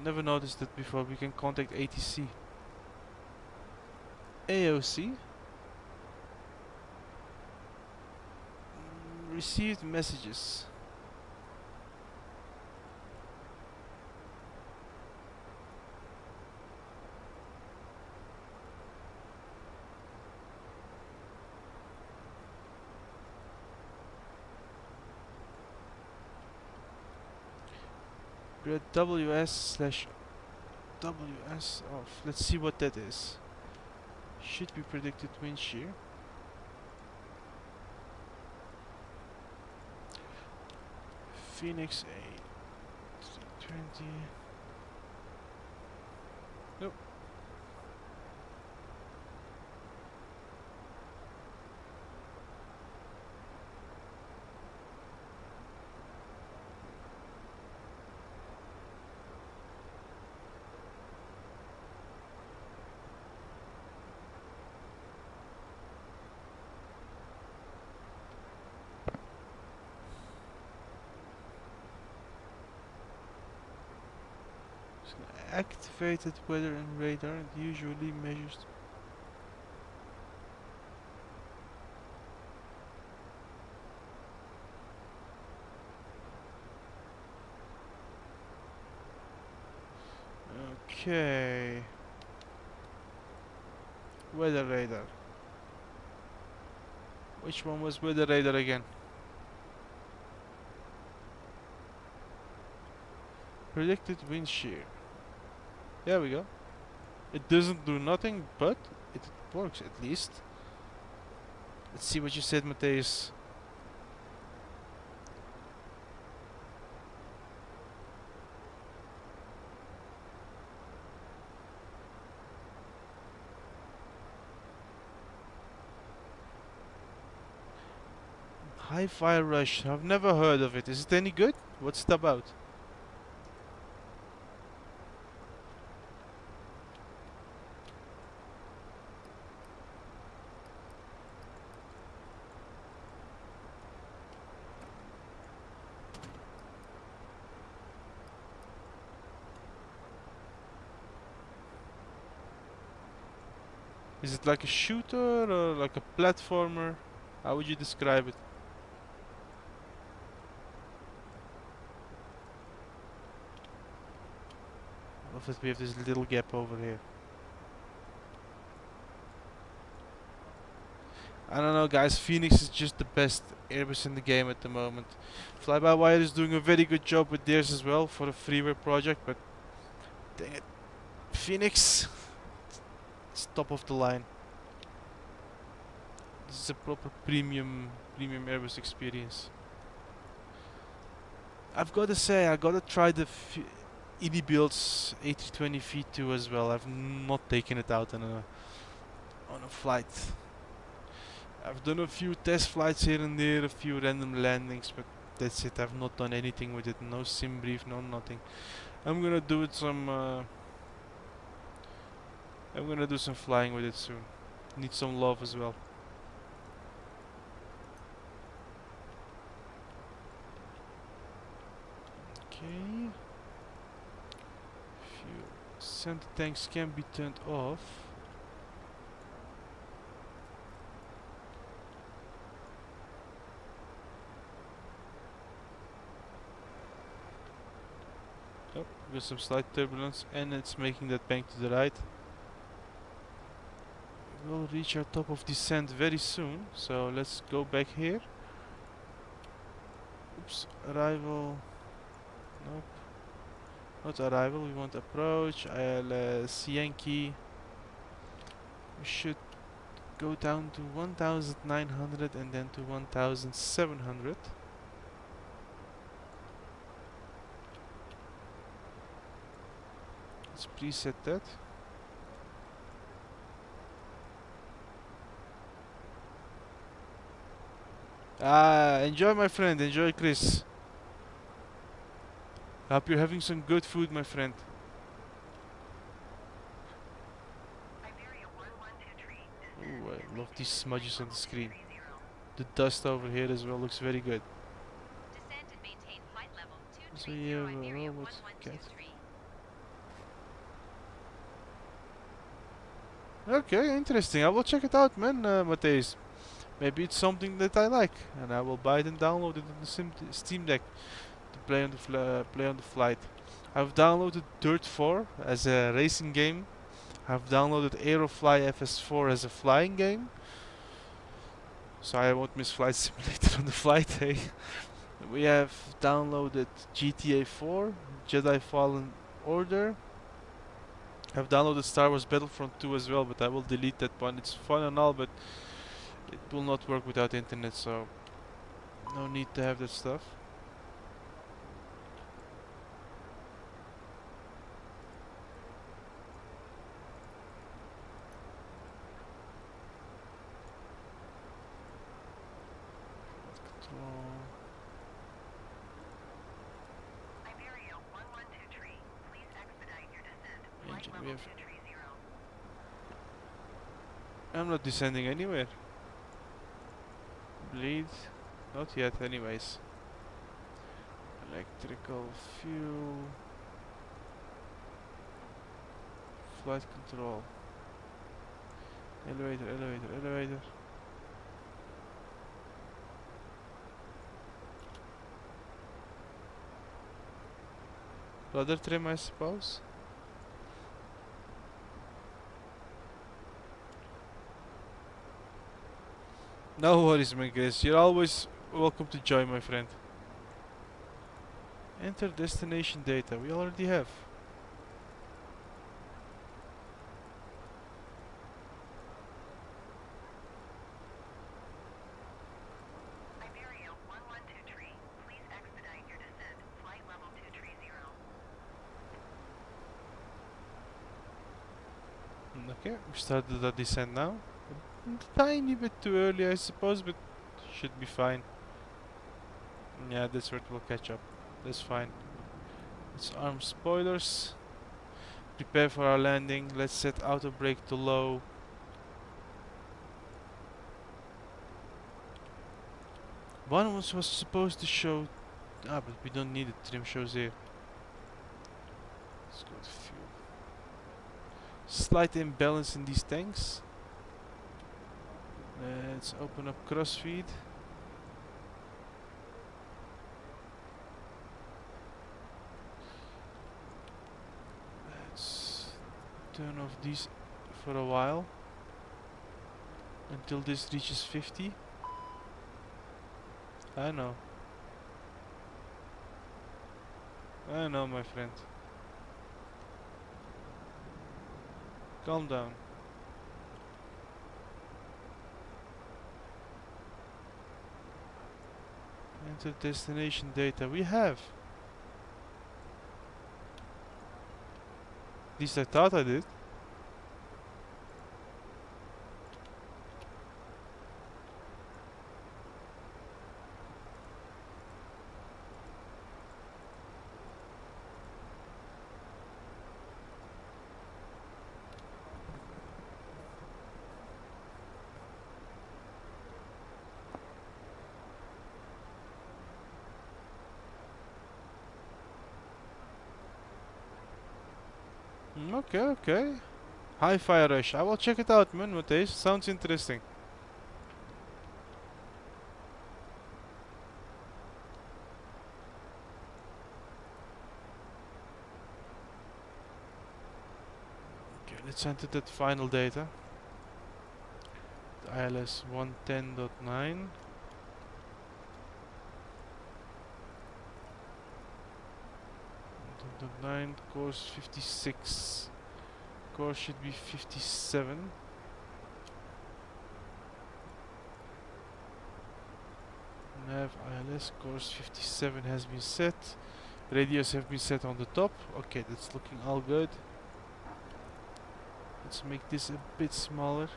Never noticed that before. We can contact ATC. AOC. Received messages. We're at WS/WS off. Let's see what that is. Should be predicted wind shear. FENIX A320. Nope. Activated weather and radar and usually measures. Okay. Weather radar. Which one was weather radar again? Predicted wind shear. There we go. It doesn't do nothing, but it works at least. Let's see what you said, Matthias. High Fire Rush. I've never heard of it. Is it any good? What's it about? Is it like a shooter or like a platformer? How would you describe it? I love that we have this little gap over here. I don't know, guys. FENIX is just the best Airbus in the game at the moment. Fly-by-wire is doing a very good job with theirs as well for a freeware project, but dang it, FENIX, it's top of the line. This is a proper premium Airbus experience. I've got to say, I gotta try the ED Builds A320 V2 as well. I've not taken it out on a flight. I've done a few test flights here and there, a few random landings, but that's it. I've not done anything with it. No sim brief, no nothing. I'm gonna do it some. I'm gonna do some flying with it soon. Need some love as well. Okay. Fuel. Center tanks can be turned off. Oh, got some slight turbulence, and it's making that bank to the right. We'll reach our top of descent very soon, so let's go back here. Oops, arrival. Nope. Not arrival, we want approach. ILS Yankee. We should go down to 1900 and then to 1700. Let's preset that. Enjoy, my friend. Enjoy, Chris. Hope you're having some good food, my friend. IBERIA 112 Ooh, I love these smudges on the screen. The dust over here as well looks very good. Descend and maintain So you have a Iberia robot cat. 1123. Okay, interesting. I will check it out, man, Matthijs. Maybe it's something that I like, and I will buy it and download it on the Steam Deck to play on the play on the flight. I've downloaded Dirt 4 as a racing game. I've downloaded Aerofly FS4 as a flying game, so I won't miss Flight Simulator on the flight. Hey, we have downloaded GTA 4, Jedi Fallen Order. I've downloaded Star Wars Battlefront 2 as well, but I will delete that one. It's fun and all, but it will not work without internet, so no need to have that stuff. Control. Iberia 112 please expedite your descent. Flight Engine, we level have. 230. I'm not descending anywhere. Bleed. Not yet, anyways. Electrical fuel. Flight control. Elevator, elevator, elevator. Rudder trim, I suppose. No worries, my guys. You're always welcome to join, my friend. Enter destination data. We already have. Iberia 112 please expedite your descent. Flight level 230. Okay, we started the descent now. A tiny bit too early, I suppose, but should be fine. Yeah, that's where it will catch up. That's fine. Let's arm spoilers. Prepare for our landing. Let's set auto brake to low. One was supposed to show. Ah, but we don't need it. Trim shows here. Let's go to fuel. Slight imbalance in these tanks. Let's open up crossfeed. Let's turn off these for a while until this reaches 50. I know, my friend. Calm down. Enter destination data. We have. At least I thought I did. Okay, okay. Hi-Fi Rush. I will check it out, man, Matthijs. Sounds interesting. Okay, let's enter that final data. The ILS 110.9. 110.9, course 56. Course should be 57. Nav ILS course 57 has been set. Radios have been set on the top. Okay, that's looking all good. Let's make this a bit smaller.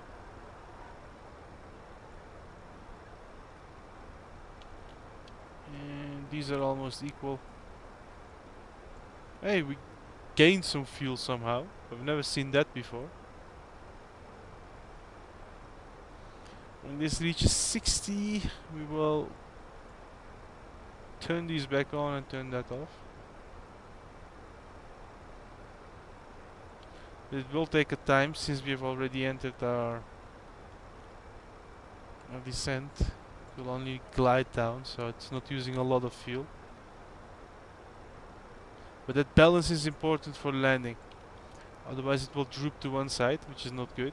And these are almost equal. Hey, we gained some fuel somehow. I've never seen that before. When this reaches 60, we will turn these back on and turn that off. It will take a time since we have already entered our descent. It will only glide down, so it's not using a lot of fuel. But that balance is important for landing. Otherwise it will droop to one side, which is not good.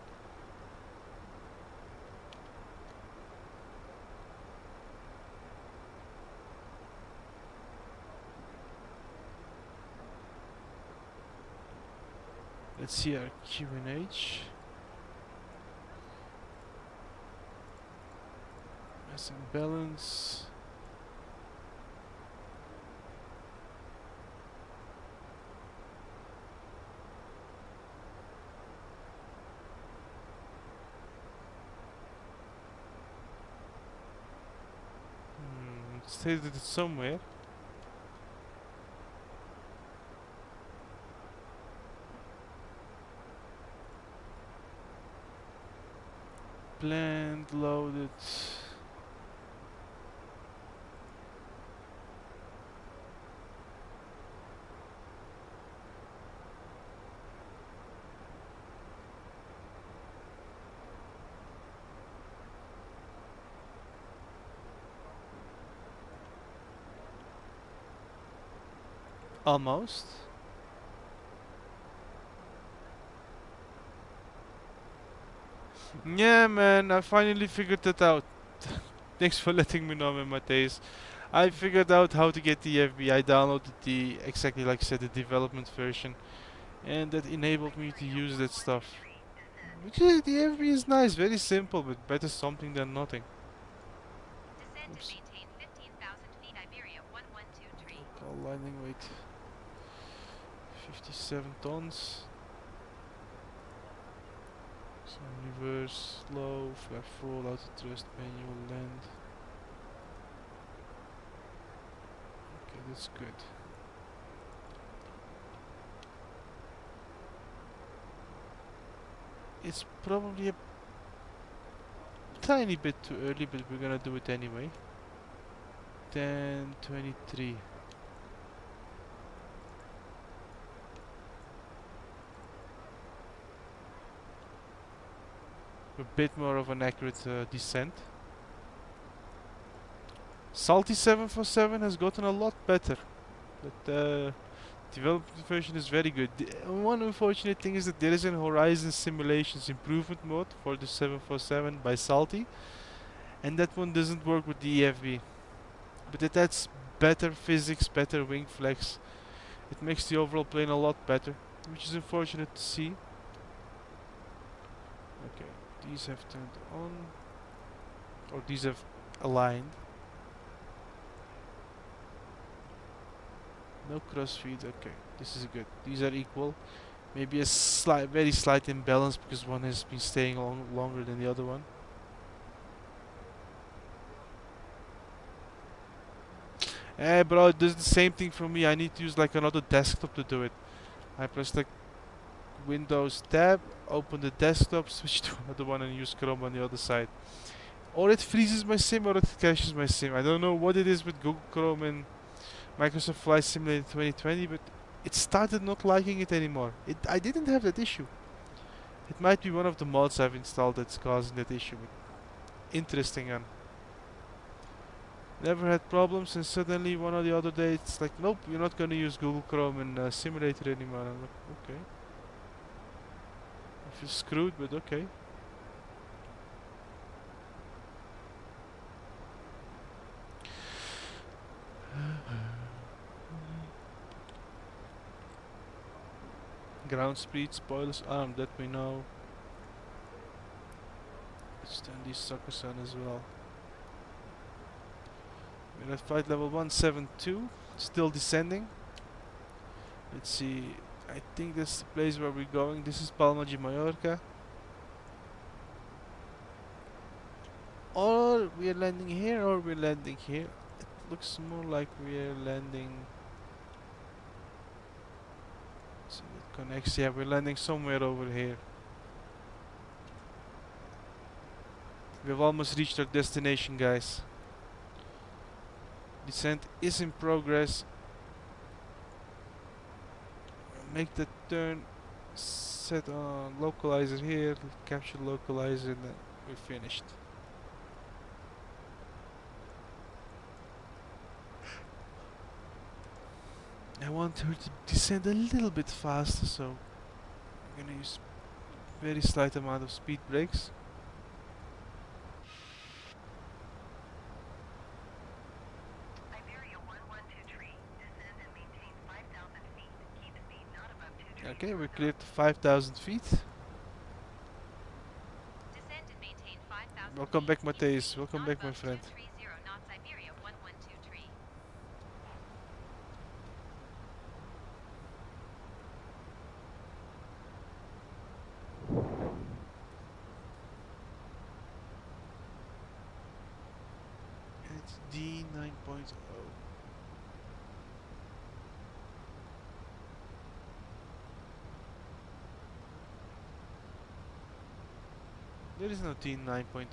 Let's see our QNH. Mass and balance. It stated it somewhere. Planned, loaded. Almost. Yeah, man, I finally figured that out. Thanks for letting me know, man, Mateus. I figured out how to get the FB. I downloaded the, exactly like I said, the development version. And that enabled me to use that stuff. Which is, the FB is nice, very simple, but better something than nothing. Descend and Oops. maintain 15,000 feet IBERIA 112 Local landing weight 57 tons. So reverse, slow, flap full, auto thrust, manual land. Okay, that's good. It's probably a tiny bit too early, but we're gonna do it anyway. 10:23. A bit more of an accurate descent. Salty 747 has gotten a lot better, but development version is very good. The one unfortunate thing is that there is an Horizon Simulations improvement mode for the 747 by Salty, and that one doesn't work with the EFB. But it adds better physics, better wing flex. It makes the overall plane a lot better, which is unfortunate to see. Okay, these have turned on, or these have aligned. No crossfeed, okay, this is good. These are equal. Maybe a slight, very slight imbalance because one has been staying longer than the other one. Eh, bro, it does the same thing for me. I need to use like another desktop to do it. I press like Windows tab, open the desktop, switch to another one and use Chrome on the other side. Or it freezes my sim or it caches my sim. I don't know what it is with Google Chrome and Microsoft Flight Simulator 2020, but it started not liking it anymore. I didn't have that issue. It might be one of the mods I've installed that's causing that issue. But interesting, and never had problems, and suddenly one or the other day it's like, nope, you're not gonna use Google Chrome and Simulator anymore. I'm like, okay. I feel screwed, but okay. Ground speed, spoilers armed, that we know. Let's turn these suckers on as well. We're at flight level 172, still descending. Let's see, I think that's the place where we're going. This is Palma de Mallorca. Or we're landing here or we're landing here. It looks more like we're landing. So it connects, yeah, we're landing somewhere over here. We've almost reached our destination, guys. Descent is in progress. Make the turn set on localizer here, capture localizer, and then we're finished. I want her to descend a little bit faster, so I'm gonna use very slight amount of speed brakes. Iberia 112 tree. Descend and maintain 5,000 feet. Keep speed not above 2 trees. Okay, we're cleared to 5,000 feet. Descend and maintain 5,000 Welcome back, feet. Keep Mateus. speed Welcome not back, my above friend. 230 knots. Iberia 112 tree. And it's D 9.0. There is no D 9.0.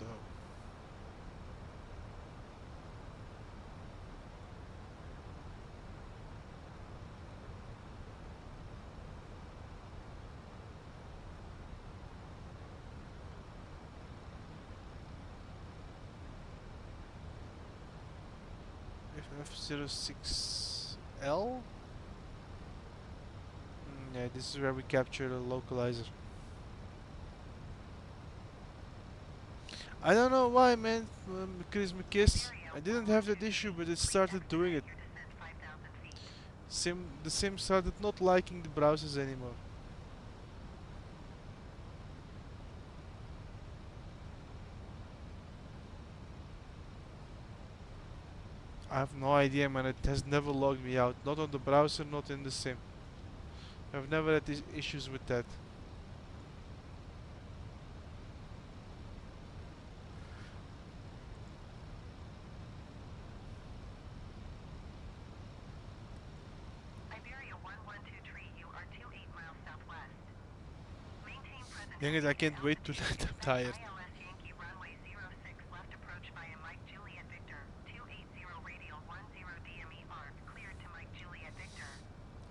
F06L? Yeah, this is where we capture the localizer. I don't know why, man, Christmas Kiss. I didn't have that issue, but it started doing it. Your descent 5,000 feet. The sim started not liking the browsers anymore. I have no idea, man. It has never logged me out. Not on the browser, not in the sim. I've never had issues with that. Iberia 112 tree. You are 28 miles southwest. Maintain present. Dang it, I can't wait to let them tired. ILS Yankee runway 06 left approach via Mike Juliet Victor. 280 radial 10 DME arc. Cleared to Mike Juliet Victor.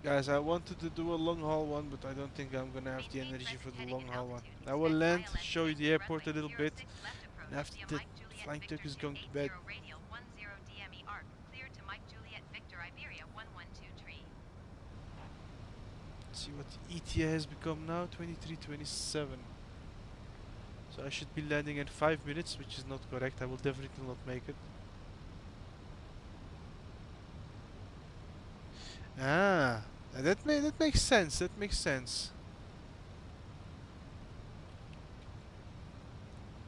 Guys, I wanted to do a long haul one, but I don't think I'm gonna have the Maintain energy for present the heading long and haul one. altitude. I will Expect land, ILS show you the Yankee airport a runway little bit, 06 left approach and after via that, Mike Juliet flying Victor Turk is going to bed. 280 radial 10 DME arc. Cleared to Mike Juliet Victor Iberia 112 tree. Let's see what the ETA has become now, 23:27. So I should be landing in 5 minutes, which is not correct. I will definitely not make it. Ah, that makes sense. That makes sense.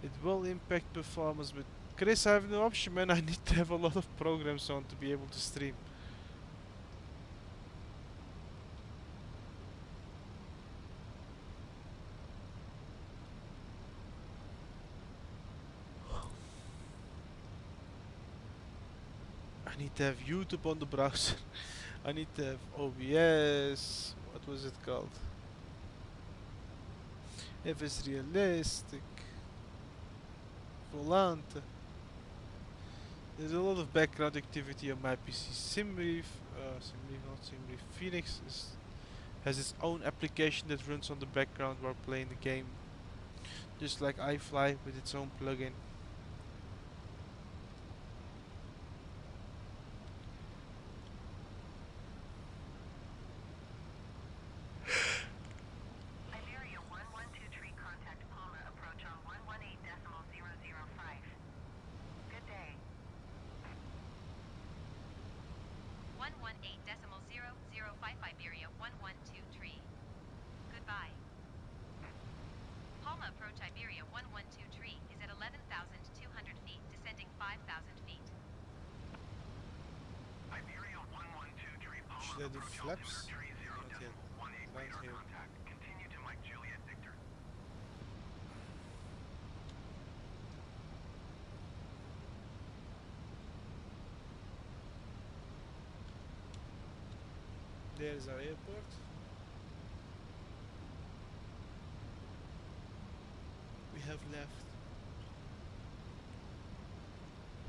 It will impact performance, but Chris, I have no option, man. I need to have a lot of programs on to be able to stream. I need to have YouTube on the browser. I need to have OBS. What was it called? If it's realistic. Volante. There's a lot of background activity on my PC. Simreef, not Simreef. FENIX has its own application that runs on the background while playing the game. Just like iFly with its own plugin. Iberia 112 tree. Contact Palma approach on 118.005. Good day. 118.005 Iberia 112 tree. Goodbye. Palma approach Iberia 112 tree is at 11,200 feet, descending 5,000 feet. Iberia 112 tree. Palma Should I do approach flaps? altitude 30 Not yet. decimal 18 Right radar here. contact. Continue to Mike Juliet Victor. There's our airport. We have left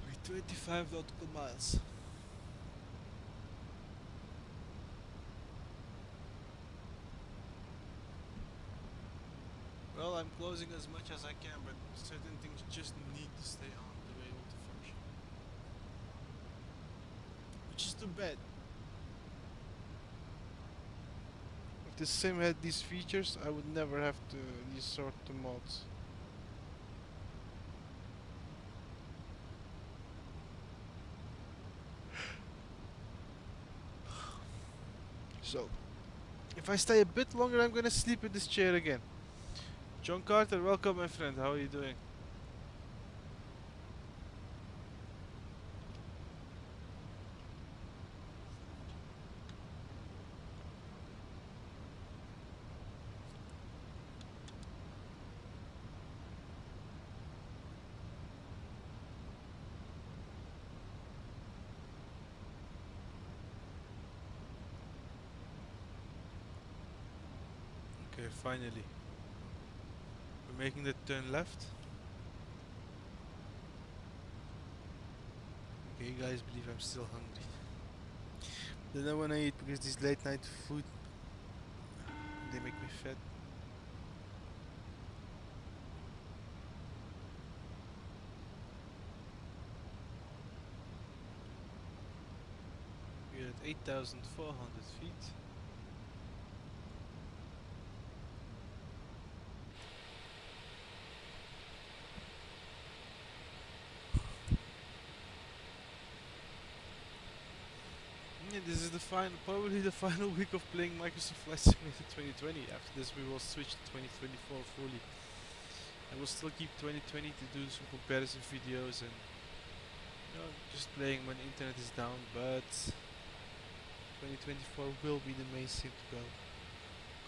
with 25 nautical miles. closing as much as I can, but certain things just need to stay on to be able to function. Which is too bad. If the sim had these features, I would never have to resort to mods. So, if I stay a bit longer, I'm gonna sleep in this chair again. John Carter, welcome my friend, how are you doing? Okay, finally. We're making the turn left. Okay, you guys believe I'm still hungry. Then I wanna eat because these late night food, they make me fat. We're at 8,400 feet. Yeah, this is the final, probably the final week of playing Microsoft Flight Simulator 2020. After this, we will switch to 2024 fully. I will still keep 2020 to do some comparison videos and just playing when the internet is down. But 2024 will be the main sim to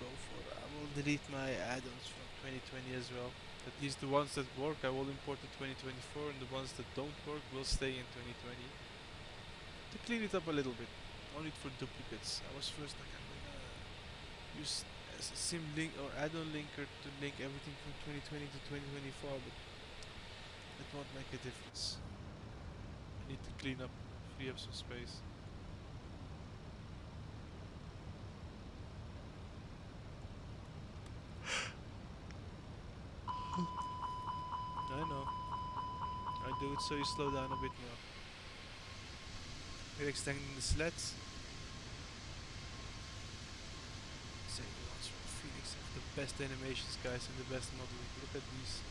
go for. I will delete my add-ons from 2020 as well. At least the ones that work, I will import to 2024, and the ones that don't work will stay in 2020 to clean it up a little bit. No need for duplicates. I was first like I'm gonna use as a sim link or add-on linker to link everything from 2020 to 2024, but it won't make a difference. I need to clean up, free up some space. I know. I do it so you slow down a bit more. We're extending the sleds. Say the ones from FENIX have the best animations, guys, and the best modeling. Look at these.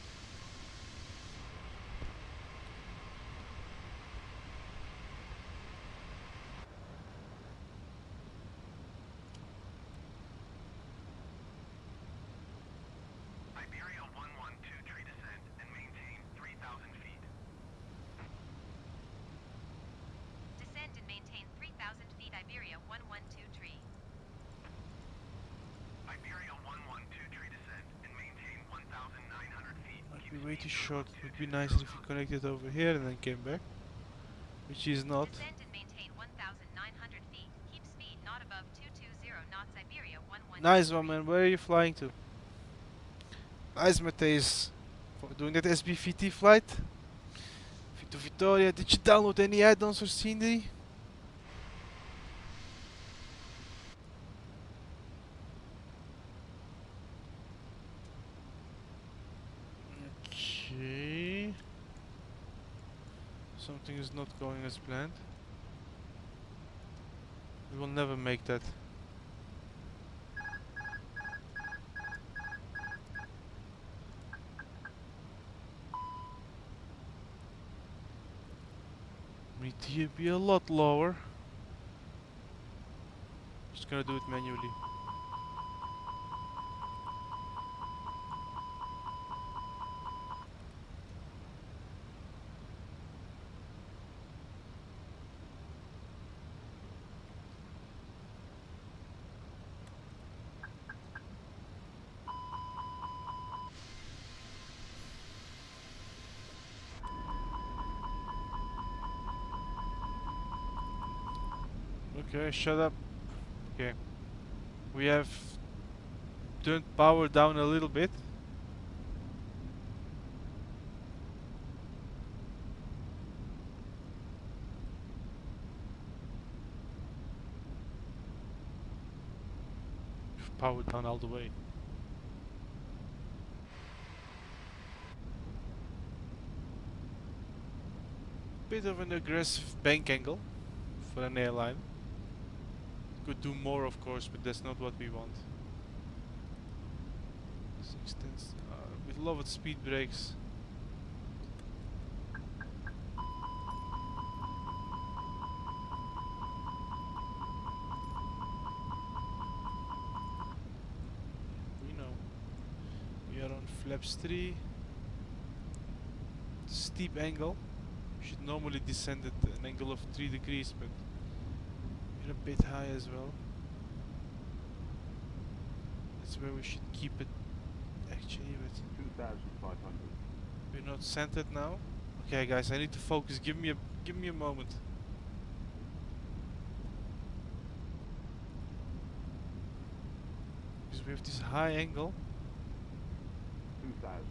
Iberia 112 tree descent and maintain 3,000 feet. Descend and maintain 3,000 feet. Iberia 112 tree. Iberia 112 tree descent and maintain 1,900 feet. Might Keep be way speed too to short. about It would be 220 nicer if you knots. connected over here and then came back, which is not. Descend and maintain 1,900 feet. Keep speed not above 220 knots. Iberia 112 Nice one, tree. man. Where are you flying to? Nice, Mateus. For doing that SBVT flight. To Victoria. Did you download any add-ons or scenery? Okay. Something is not going as planned. We will never make that. Need to be a lot lower. Just gonna do it manually. Okay, shut up. Okay. We have turned power down a little bit. Power down all the way. bit of an aggressive bank angle for an airline. Could do more, of course, but that's not what we want. 6 tenths. We love it, speed brakes. We know. We are on flaps 3. Steep angle. We should normally descend at an angle of 3 degrees, but we're a bit high as well. That's where we should keep it actually, but 2,500. we're not centered now. Okay guys, I need to focus. Give me a moment. Because we have this high angle. 2,000.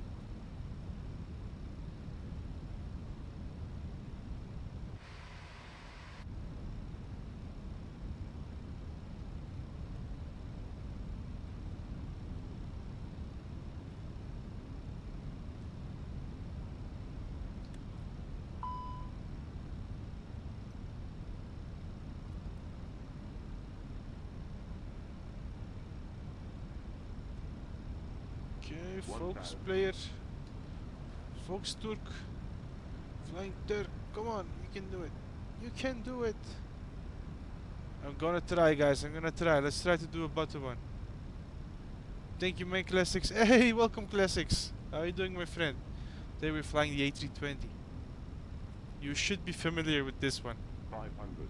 Okay, One focus thousand. player. Focus Turk. Flying Turk. Come on, you can do it. You can do it. I'm gonna try, guys. I'm gonna try. Let's try to do a butter one. Thank you, man. Classics. Hey, welcome, Classics. How are you doing, my friend? Today we're flying the A320. You should be familiar with this one. 500.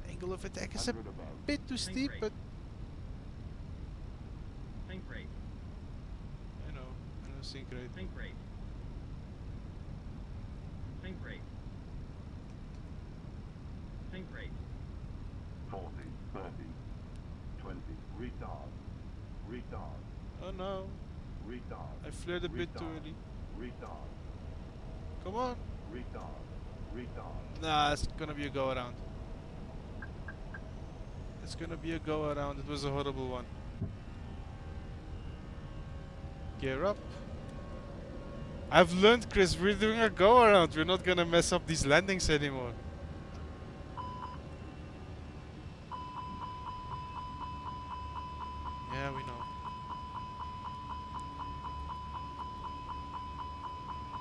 Angle of attack is a 100 above. bit too steep, rate. but Think rate. I know sync rate. Think rate. Think rate. Think rate. 40, 30, 20. Retard. Retard. Oh no, Retard. I flared a bit too Retard. early. Retard. Come on. Retard. Retard. Nah, it's gonna be a go around. It's gonna be a go around. It was a horrible one. Gear up. I've learned, Chris, we're doing a go around. We're not gonna mess up these landings anymore. Yeah, we know.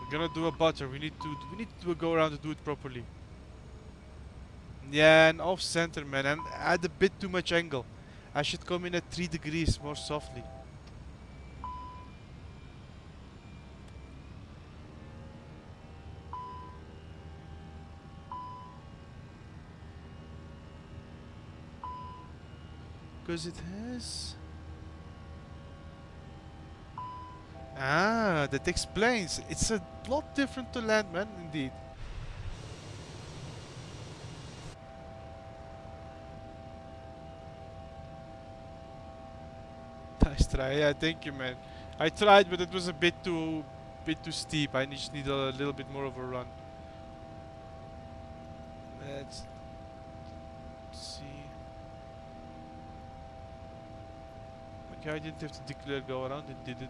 We're gonna do a butter. We need to do a go around to do it properly. Yeah, and off center, man, and add a bit too much angle. I should come in at 3 degrees more softly. Because it has... Ah, that explains. It's a lot different to land, man, indeed. Nice try. Yeah, thank you, man. I tried, but it was a bit too steep. I just need a little bit more of a run. Let's see. Okay, I didn't have to declare go around. It did it.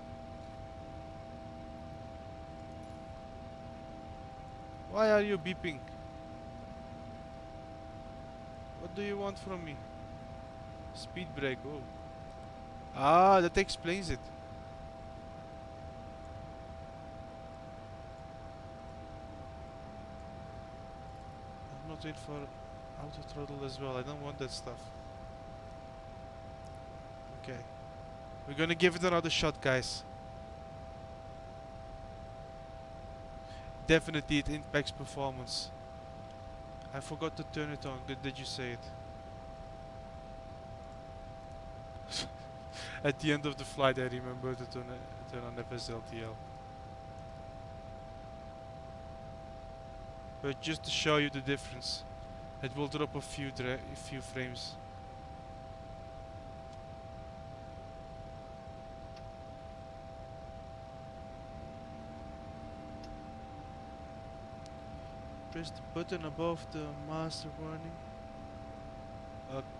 Why are you beeping? What do you want from me? Speed brake. Oh. Ah, that explains it. I'm not waiting for auto throttle as well. I don't want that stuff. Okay. We're gonna give it another shot, guys. Definitely it impacts performance. I forgot to turn it on. Good that you say it. At the end of the flight I remember to turn on FSLTL. But just to show you the difference, it will drop a few frames. Press the button above the master warning.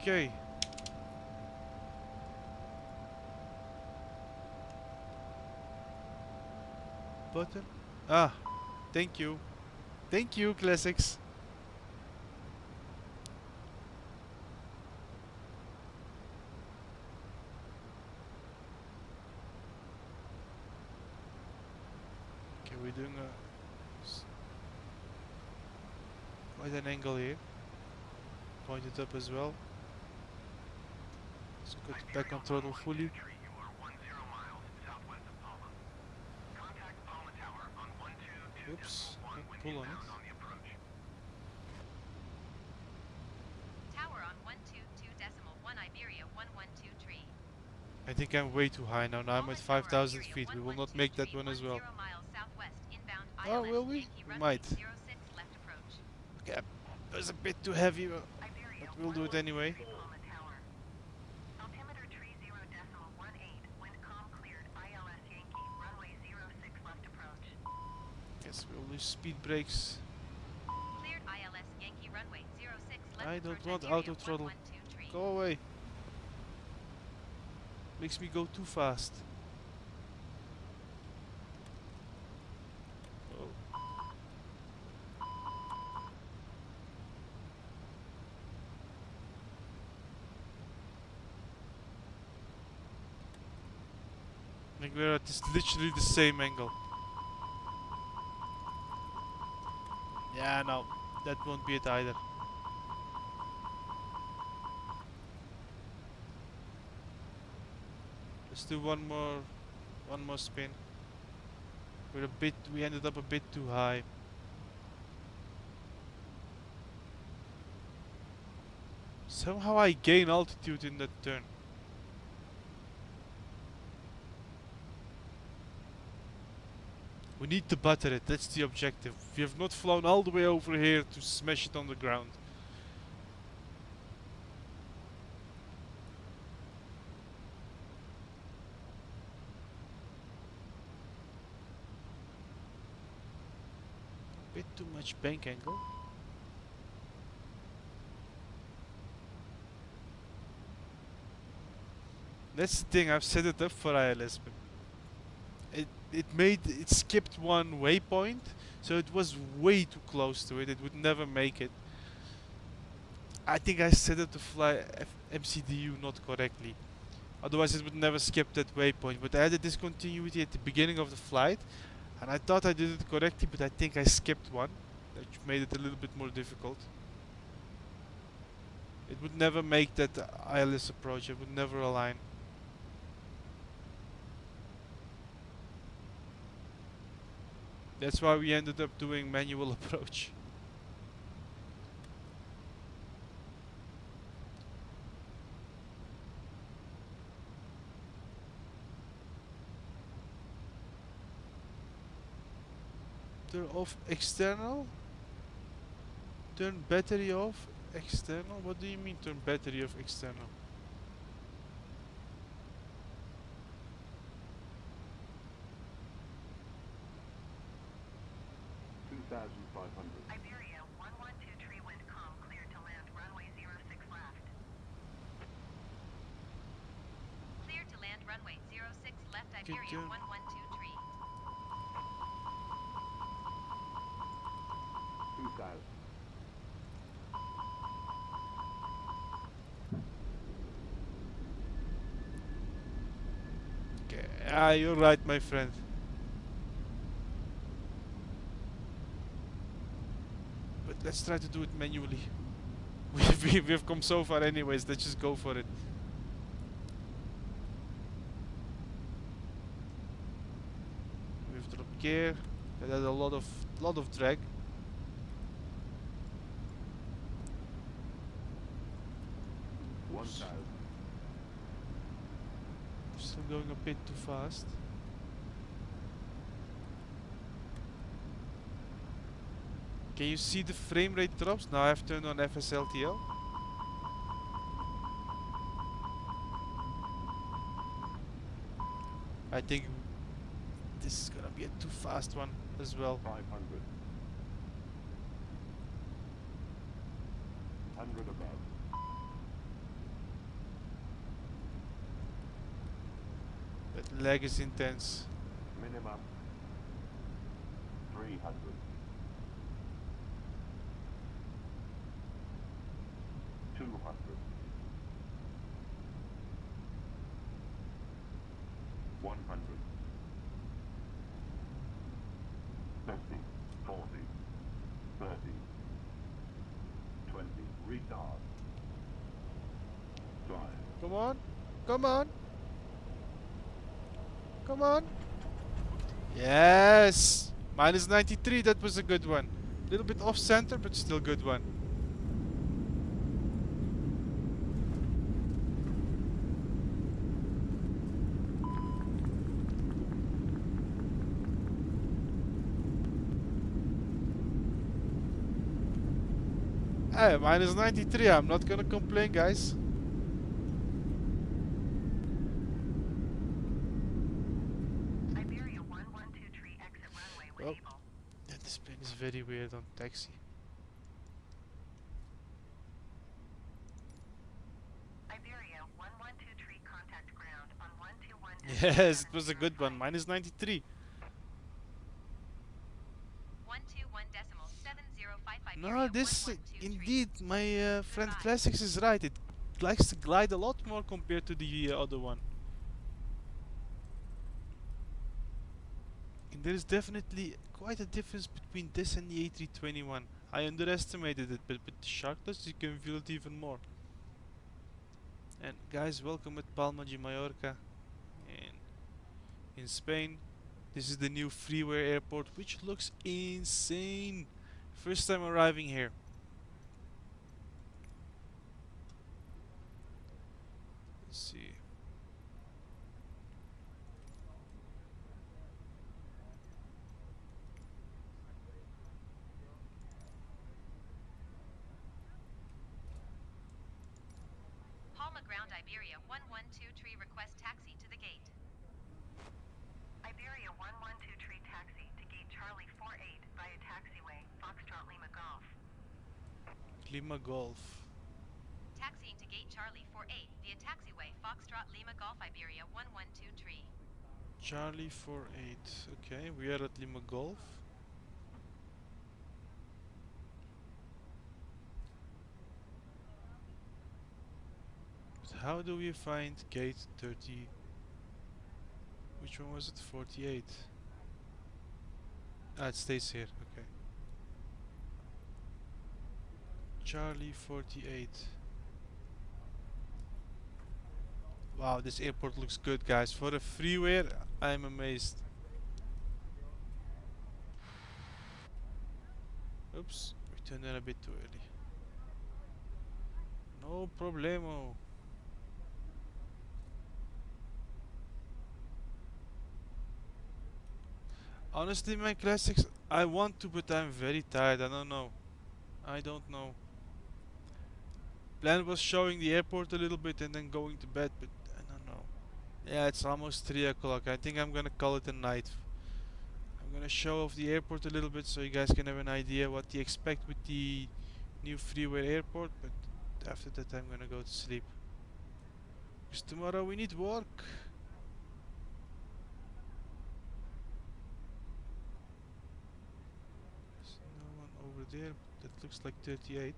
Okay. Button. Ah, thank you. Thank you, Classics. Okay, we're doing quite an angle here. Point it up as well. So go back on throttle fully. You are 10 miles southwest of Palma. Contact Palma Tower on 122.1 Oops, when pull on inbound it. on the approach. Tower on 122.1 Iberia 112 tree. I think I'm way too high now. Now I'm Palma at Tower, 5,000 Iberia feet. We will not 112 make that tree, one as well. 10 miles southwest inbound Oh, ILS will we? Yankee We runway might. 06 left approach. Okay, that was a bit too heavy, but Iberia we'll do it anyway. Palma Tower. Altimeter tree 0.18. Wind calm cleared. ILS Yankee. Runway 06 left approach. Yes, we'll use speed brakes. Cleared ILS Yankee runway 06 left I don't approach want Iberia auto throttle. 112 tree. Go away. Makes me go too fast. Oh. Like we're at this literally the same angle. Yeah, no, that won't be it either. Let's do one more spin. We ended up a bit too high. Somehow I gain altitude in that turn. We need to butter it, that's the objective. We have not flown all the way over here to smash it on the ground. Bit too much bank angle. That's the thing, I've set it up for ILS, but it skipped one waypoint, so it was way too close to it. It would never make it. I think I set it to fly MCDU not correctly. Otherwise it would never skip that waypoint. But I had a discontinuity at the beginning of the flight, and I thought I did it correctly, but I think I skipped one, which made it a little bit more difficult. It would never make that ILS approach. It would never align. That's why we ended up doing manual approach. Turn off external? Turn battery off external? What do you mean turn battery off external? Iberia 112 tree wind calm cleared to land. Runway 06 left. Cleared to land runway 06 left Good Iberia job. 112 tree. 2000. Okay, you're right, my friend. But let's try to do it manually. We've come so far anyways, let's just go for it. We've dropped gear. That had a lot of drag. Still going a bit too fast. Can you see the frame rate drops? Now I've turned on FSLTL. I think this is gonna be a too fast one as well. 500. 100 above. That lag is intense. Minimum 300. 200. 100. 50. 40. 30. 20. Retard. Drive. Come on. Come on. Come on. Yes. Minus 93. That was a good one. A little bit off center, but still good one. Hey, minus 93. I'm not gonna complain, guys. Iberia 112 exit runway when Oh. able. Yeah, this plane is very weird on taxi. Iberia 112 contact ground on 121. Yes, it was a good one. Minus 93. 121.7055 No, Iberia this 1123. indeed, my friend Goodbye. Classics is right. It likes to glide a lot more compared to the other one. And there is definitely quite a difference between this and the A321. I underestimated it, but with the Sharklets you can feel it even more. And guys, welcome at Palma de Mallorca in Spain. This is the new freeware airport, which looks insane. First time arriving here. Let's see. Palma ground Iberia 1123 request taxi to the gate. Iberia 112 taxi to gate Charlie 48 via taxiway Foxtrot Lima Golf. Lima Golf. Taxiing to gate Charlie 48 via taxiway Foxtrot Lima Golf Iberia 1123. Charlie 48. Okay, we are at Lima Golf. But how do we find gate 30? Which one was it? 48. Ah, it stays here. Okay. Charlie 48. Wow, this airport looks good, guys. For a freeware, I'm amazed. Oops, we turned in a bit too early. No problemo. Honestly, my classics, I want to, but I'm very tired. I don't know. I don't know. Plan was showing the airport a little bit and then going to bed, but I don't know. Yeah, it's almost 3 o'clock. I think I'm gonna call it a night. I'm gonna show off the airport a little bit so you guys can have an idea what to expect with the new freeware airport, but after that I'm gonna go to sleep. Because tomorrow we need work. There's no one over there. That looks like 38.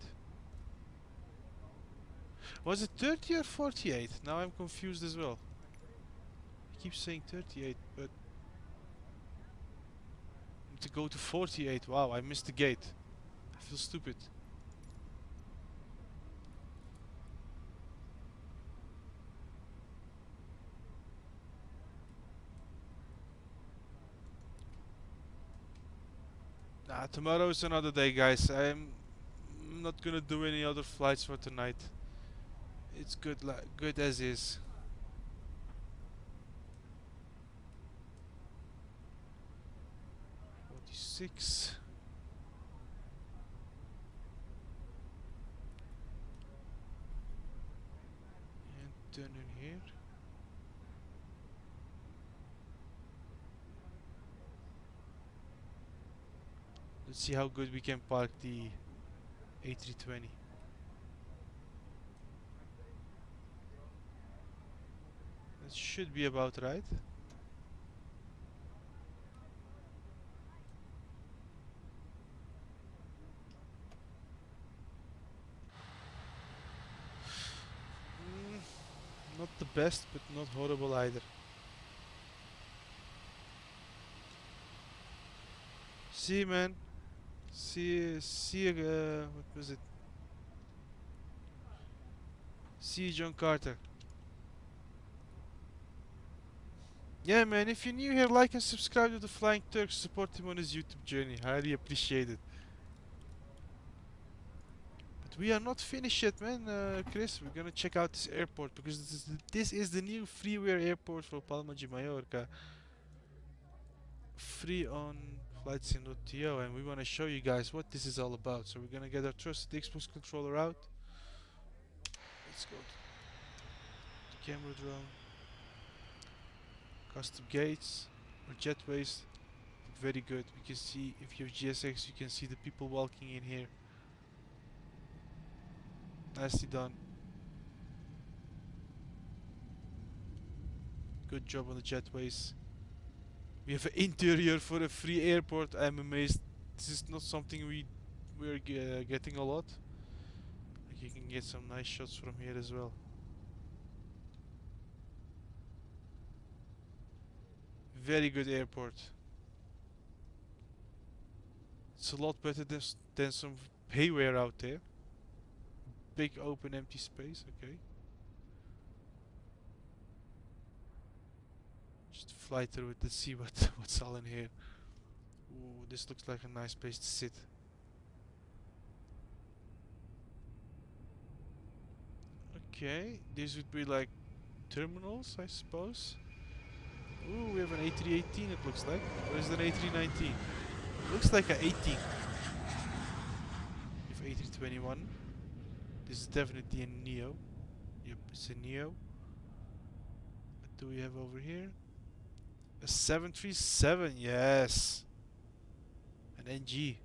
Was it 30 or 48? Now I'm confused as well. I keep saying 38, but to go to 48. Wow, I missed the gate. I feel stupid. Nah, tomorrow is another day, guys. I'm not gonna do any other flights for tonight. It's good as is. Six. And turn in here. Let's see how good we can park the A320. That should be about right. best, but not horrible either. See you, man. See you, what was it? See you, John Carter. Yeah, man, if you're new here, like and subscribe to the Flying Turk. Support him on his YouTube journey. Highly appreciate it. But we are not finished yet, man, Chris. We're gonna check out this airport because this is the new freeware airport for Palma de Mallorca. Free on flightsim.to, and we want to show you guys what this is all about. So we're gonna get our trusted Xbox controller out. Let's go to the camera drone. Custom gates or jetways. Very good. We can see, if you have GSX, you can see the people walking in here. Nicely done. Good job on the jetways. We have an interior for a free airport. I'm amazed. This is not something we're getting a lot. Like, you can get some nice shots from here as well. Very good airport. It's a lot better than some haywire out there. Big open empty space. Okay. Just fly through it. Let's see what's all in here. Ooh, this looks like a nice place to sit. Okay, these would be like terminals, I suppose. Ooh, we have an A318 it looks like. Or is it an A319? Looks like an 18. We have A321. This is definitely a Neo. Yep, it's a Neo. What do we have over here? A 737, yes! An NG.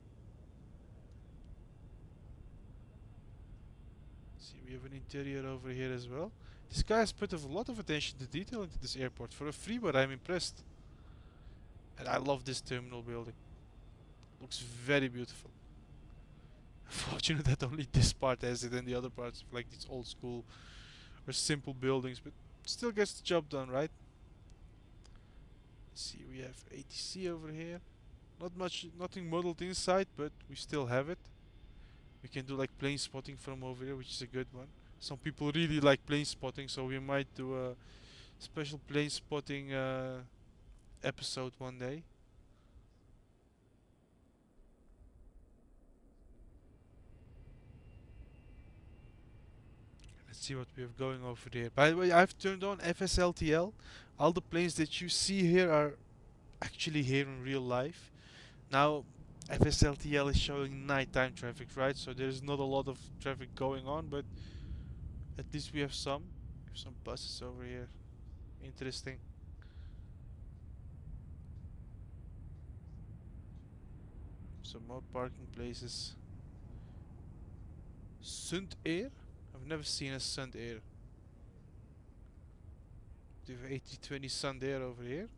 See, we have an interior over here as well. This guy has put a lot of attention to detail into this airport. For a freeware, I'm impressed. And I love this terminal building. Looks very beautiful. Fortunate that only this part has it and the other parts have like these old school or simple buildings, but still gets the job done, right? Let's see, we have ATC over here. Nothing modeled inside, but we still have it. We can do like plane spotting from over here, which is a good one. Some people really like plane spotting, so we might do a special plane spotting episode one day. Let's see what we have going over there. By the way, I've turned on FSLTL. All the planes that you see here are actually here in real life. Now, FSLTL is showing nighttime traffic, right? So there's not a lot of traffic going on, but at least we have some. We have some buses over here. Interesting. Some more parking places. Sund Air? I've never seen a Sund Air. We have A320 Sund Air over here.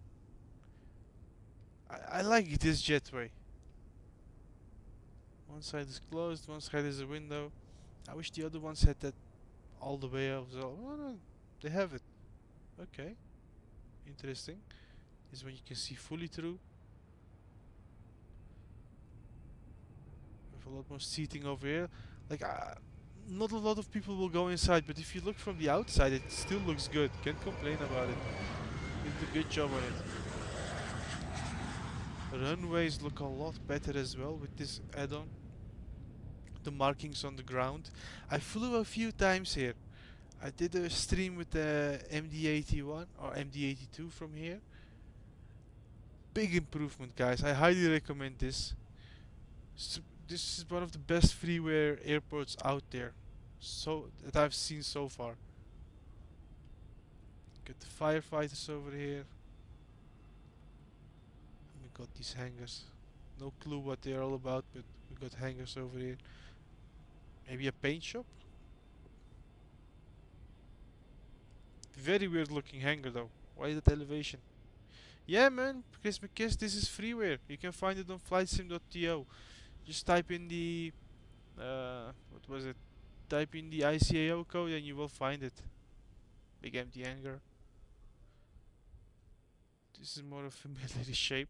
I like this jetway. One side is closed, one side is a window. I wish the other ones had that all the way out. Oh, no, they have it. Okay. Interesting. This one you can see fully through. We have a lot more seating over here. Like, not a lot of people will go inside, but if you look from the outside, it still looks good. Can't complain about it. They did a good job on it. Runways look a lot better as well with this add-on. The markings on the ground. I flew a few times here. I did a stream with the MD-81 or MD-82 from here. Big improvement, guys. I highly recommend this. This is one of the best freeware airports out there, so that I've seen so far. Got the firefighters over here. We got these hangars. No clue what they're all about, but we got hangars over here. Maybe a paint shop? Very weird looking hangar though. Why that elevation? Yeah, man, Chris McKiss, this is freeware. You can find it on flightsim.to. Just type in the what was it? Type in the ICAO code and you will find it. Big empty hangar. This is more of a military shape.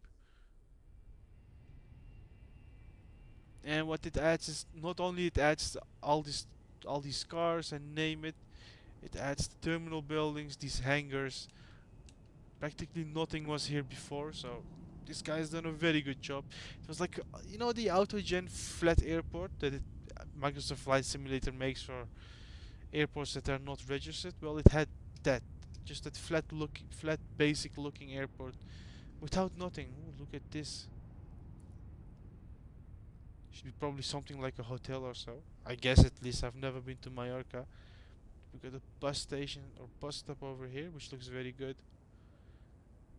And what it adds is not only it adds all these cars and name it, it adds the terminal buildings, these hangars. Practically nothing was here before, so this guy's done a very good job. It was like you know the AutoGen flat airport that Microsoft Flight Simulator makes for airports that are not registered. Well, it had that, just that flat basic looking airport without nothing. Ooh, look at this. Should be probably something like a hotel or so. I guess at least. I've never been to Mallorca. We got a bus station or bus stop over here, which looks very good.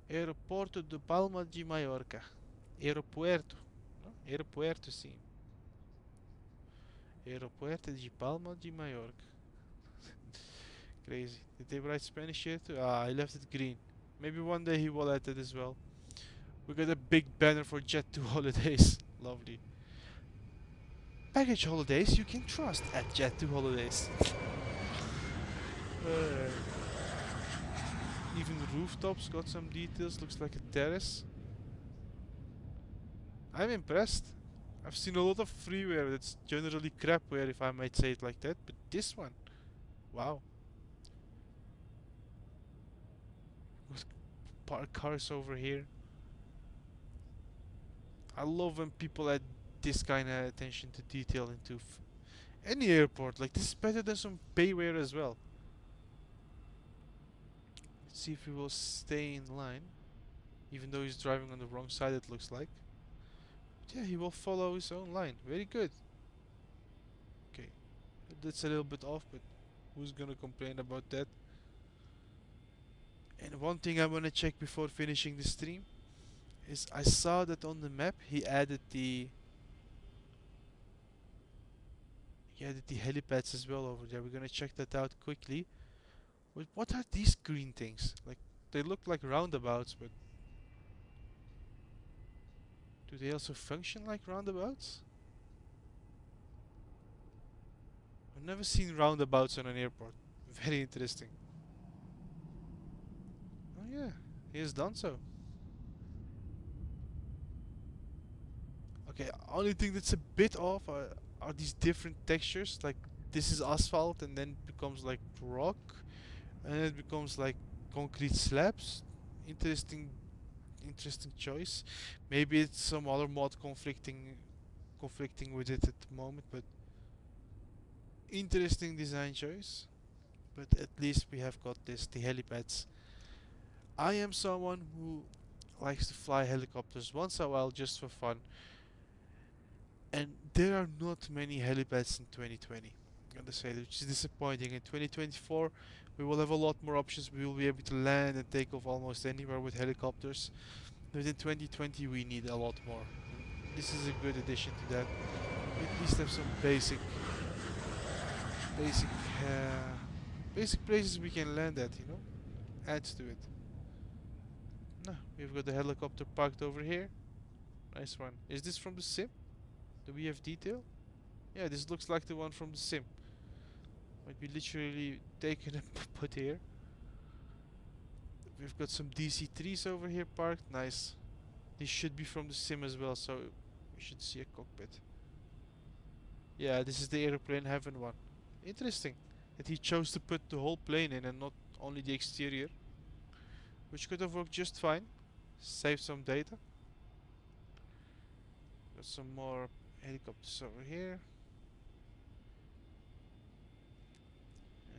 Aeroporto de Palma de Mallorca. Aeropuerto. No? Aeropuerto, sim. Aeropuerto de Palma de Mallorca. Crazy. Did they write Spanish here too? Ah, I left it green. Maybe one day he will add it as well. We got a big banner for Jet2 Holidays. Lovely. Package holidays you can trust at Jet2 Holidays. Uh, Even the rooftops got some details. Looks like a terrace. I'm impressed. I've seen a lot of freeware that's generally crapware, if I might say it like that, but this one, wow. With park cars over here. I love when people add this kind of attention to detail into any airport. Like, this is better than some payware as well. Let's see if he will stay in line. Even though he's driving on the wrong side, it looks like. But yeah, he will follow his own line. Very good. Okay, that's a little bit off, but who's gonna complain about that? And one thing I wanna check before finishing the stream is I saw that on the map he added the helipads as well over there. We're gonna check that out quickly. What are these green things? Like, they look like roundabouts, but do they also function like roundabouts? I've never seen roundabouts on an airport. Very interesting. Oh yeah, he has done so. Okay, only thing that's a bit off are these different textures. Like, this is asphalt and then it becomes like rock and then it becomes like concrete slabs. Interesting choice. Maybe it's some other mod conflicting with it at the moment, but interesting design choice. But at least we have got the helipads. I am someone who likes to fly helicopters once in a while just for fun. And there are not many helipads in 2020. I'm gonna say that, which is disappointing. In 2024, we will have a lot more options. We will be able to land and take off almost anywhere with helicopters. But in 2020, we need a lot more. This is a good addition to that. We at least have some basic, uh, basic places we can land at. You know, adds to it. No, we've got the helicopter parked over here. Nice one. Is this from the sim? Do we have detail? Yeah, this looks like the one from the sim. Might be literally taken and put here. We've got some DC-3s over here parked. Nice. These should be from the sim as well, so we should see a cockpit. Yeah, this is the airplane heaven one. Interesting that he chose to put the whole plane in and not only the exterior, which could have worked just fine. Saved some data. Got some more helicopters over here.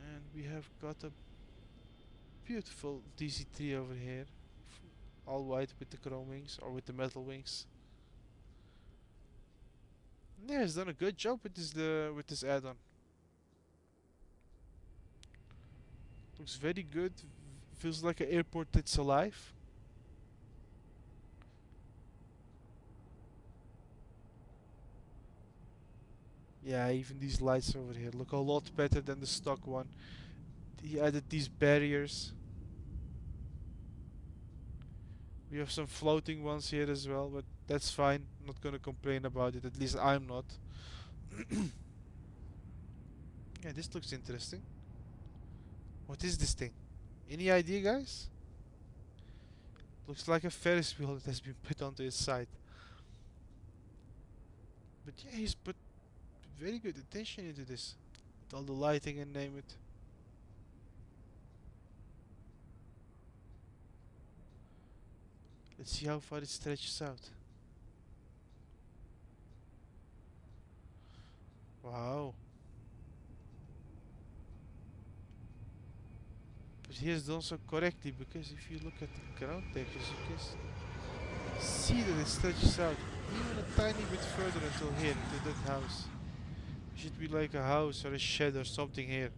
And we have got a beautiful DC-3 over here. All white with the chrome wings or with the metal wings. Yeah, he's done a good job with this add-on. Looks very good. Feels like an airport that's alive. Yeah, even these lights over here look a lot better than the stock one. He added these barriers. We have some floating ones here as well, but that's fine. I'm not gonna complain about it. At least I'm not. Yeah, this looks interesting. What is this thing? Any idea, guys? Looks like a Ferris wheel that has been put onto his side. But yeah, he's put very good attention into this. With all the lighting and name it. Let's see how far it stretches out. Wow. But he has done so correctly, because if you look at the ground textures, you can see that it stretches out even a tiny bit further until here, into that house. It should be like a house or a shed or something here.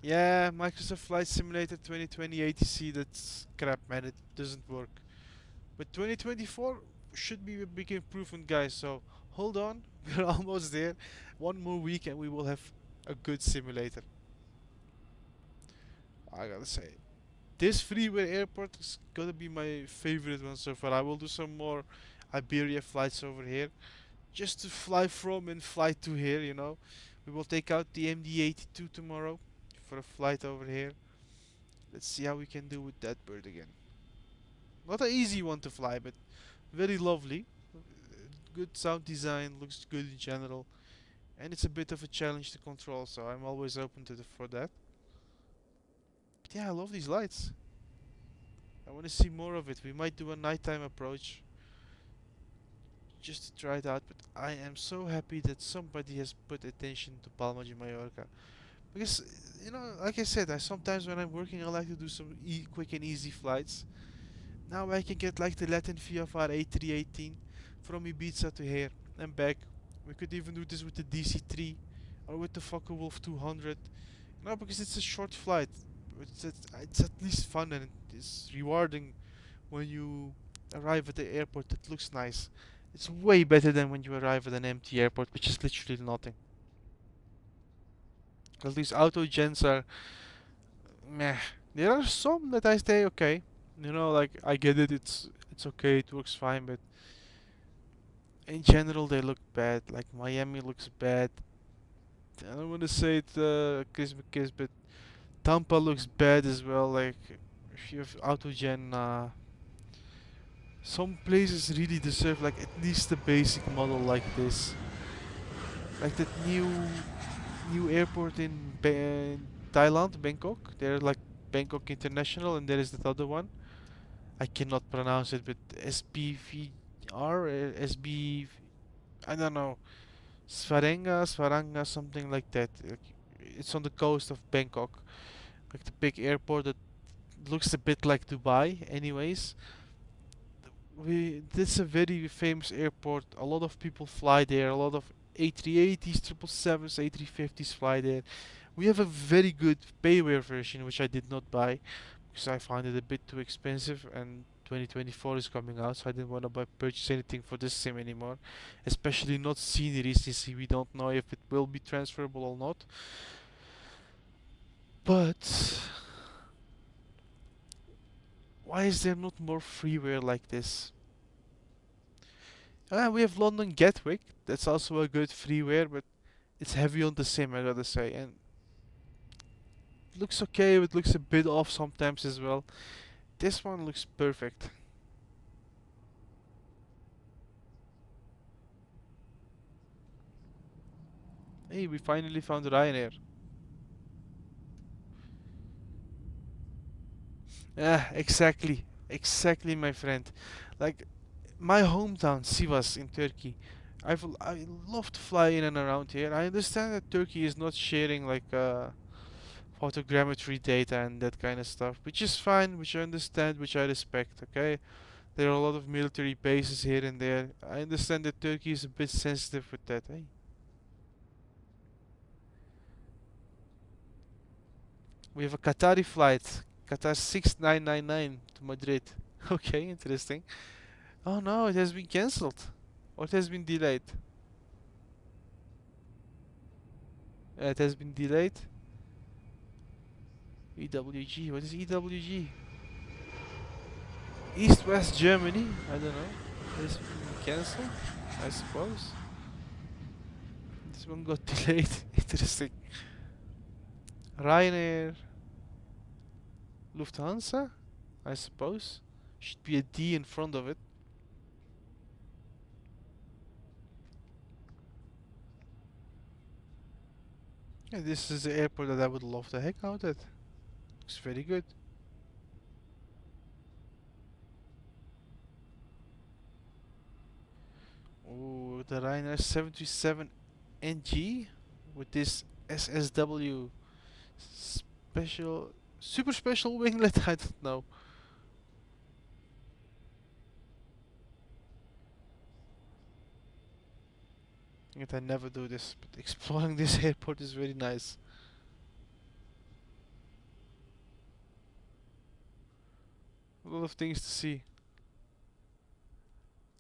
Yeah, Microsoft Flight Simulator 2020 ATC, that's crap, man. It doesn't work. But 2024 should be a big improvement, guys. So hold on, we're almost there. One more week and we will have a good simulator. I gotta say, this freeware airport is gonna be my favorite one so far. I will do some more Iberia flights over here, just to fly from and fly to here, you know. We will take out the MD-82 tomorrow for a flight over here. Let's see how we can do with that bird again. Not an easy one to fly, but very lovely. Good sound design, looks good in general, and it's a bit of a challenge to control, so I'm always open to for that. But yeah, I love these lights. I want to see more of it. We might do a nighttime approach just to try it out, but I am so happy that somebody has put attention to Palma de Mallorca. Because, you know, like I said, sometimes when I'm working, I like to do some quick and easy flights. Now I can get like the Latin VFR A318 from Ibiza to here and back. We could even do this with the DC-3 or with the Focke-Wulf 200. No, because it's a short flight. It's at least fun, and it's rewarding when you arrive at the airport that looks nice. It's way better than when you arrive at an empty airport, which is literally nothing. Because these auto gens are meh. There are some that I say okay. You know, like I get it, it's okay, it works fine, but in general they look bad. Like Miami looks bad. I don't want to say it kiss me kiss, but Tampa looks bad as well. Like if you have autogen, some places really deserve like at least a basic model like this. Like that new airport in Thailand, Bangkok. They're like Bangkok International, and there is that other one. I cannot pronounce it, but SBVR, SB, I don't know, Svaranga, something like that. Like, it's on the coast of Bangkok, like the big airport that looks a bit like Dubai. Anyways, this is a very famous airport. A lot of people fly there. A lot of A380s, 777s, A350s fly there. We have a very good payware version, which I did not buy because I find it a bit too expensive, and 2024 is coming out, so I didn't want to purchase anything for this sim anymore, especially not sceneries. You see, we don't know if it will be transferable or not. But why is there not more freeware like this? We have London Gatwick. That's also a good freeware, but it's heavy on the sim, I gotta say, and looks okay, but looks a bit off sometimes as well. This one looks perfect. Hey, we finally found Ryanair. Yeah, exactly. Exactly, my friend. Like, my hometown, Sivas in Turkey. I love to fly in and around here. I understand that Turkey is not sharing like photogrammetry data and that kind of stuff, which is fine, which I understand, which I respect, okay? There are a lot of military bases here and there. I understand that Turkey is a bit sensitive with that, eh? We have a Qatari flight, Qatar 6999 to Madrid. Okay, interesting. Oh no, it has been cancelled. Or it has been delayed. It has been delayed. EWG, what is EWG? East West Germany? I don't know. This one cancelled, I suppose. This one got delayed. Interesting. Ryanair, Lufthansa, I suppose. Should be a D in front of it. Yeah, this is the airport that I would love to hang out at. Looks very good. Oh, the Ryanair 737 NG with this SSW special, super special winglet. I don't know. Yet I never do this, but exploring this airport is very nice. A lot of things to see.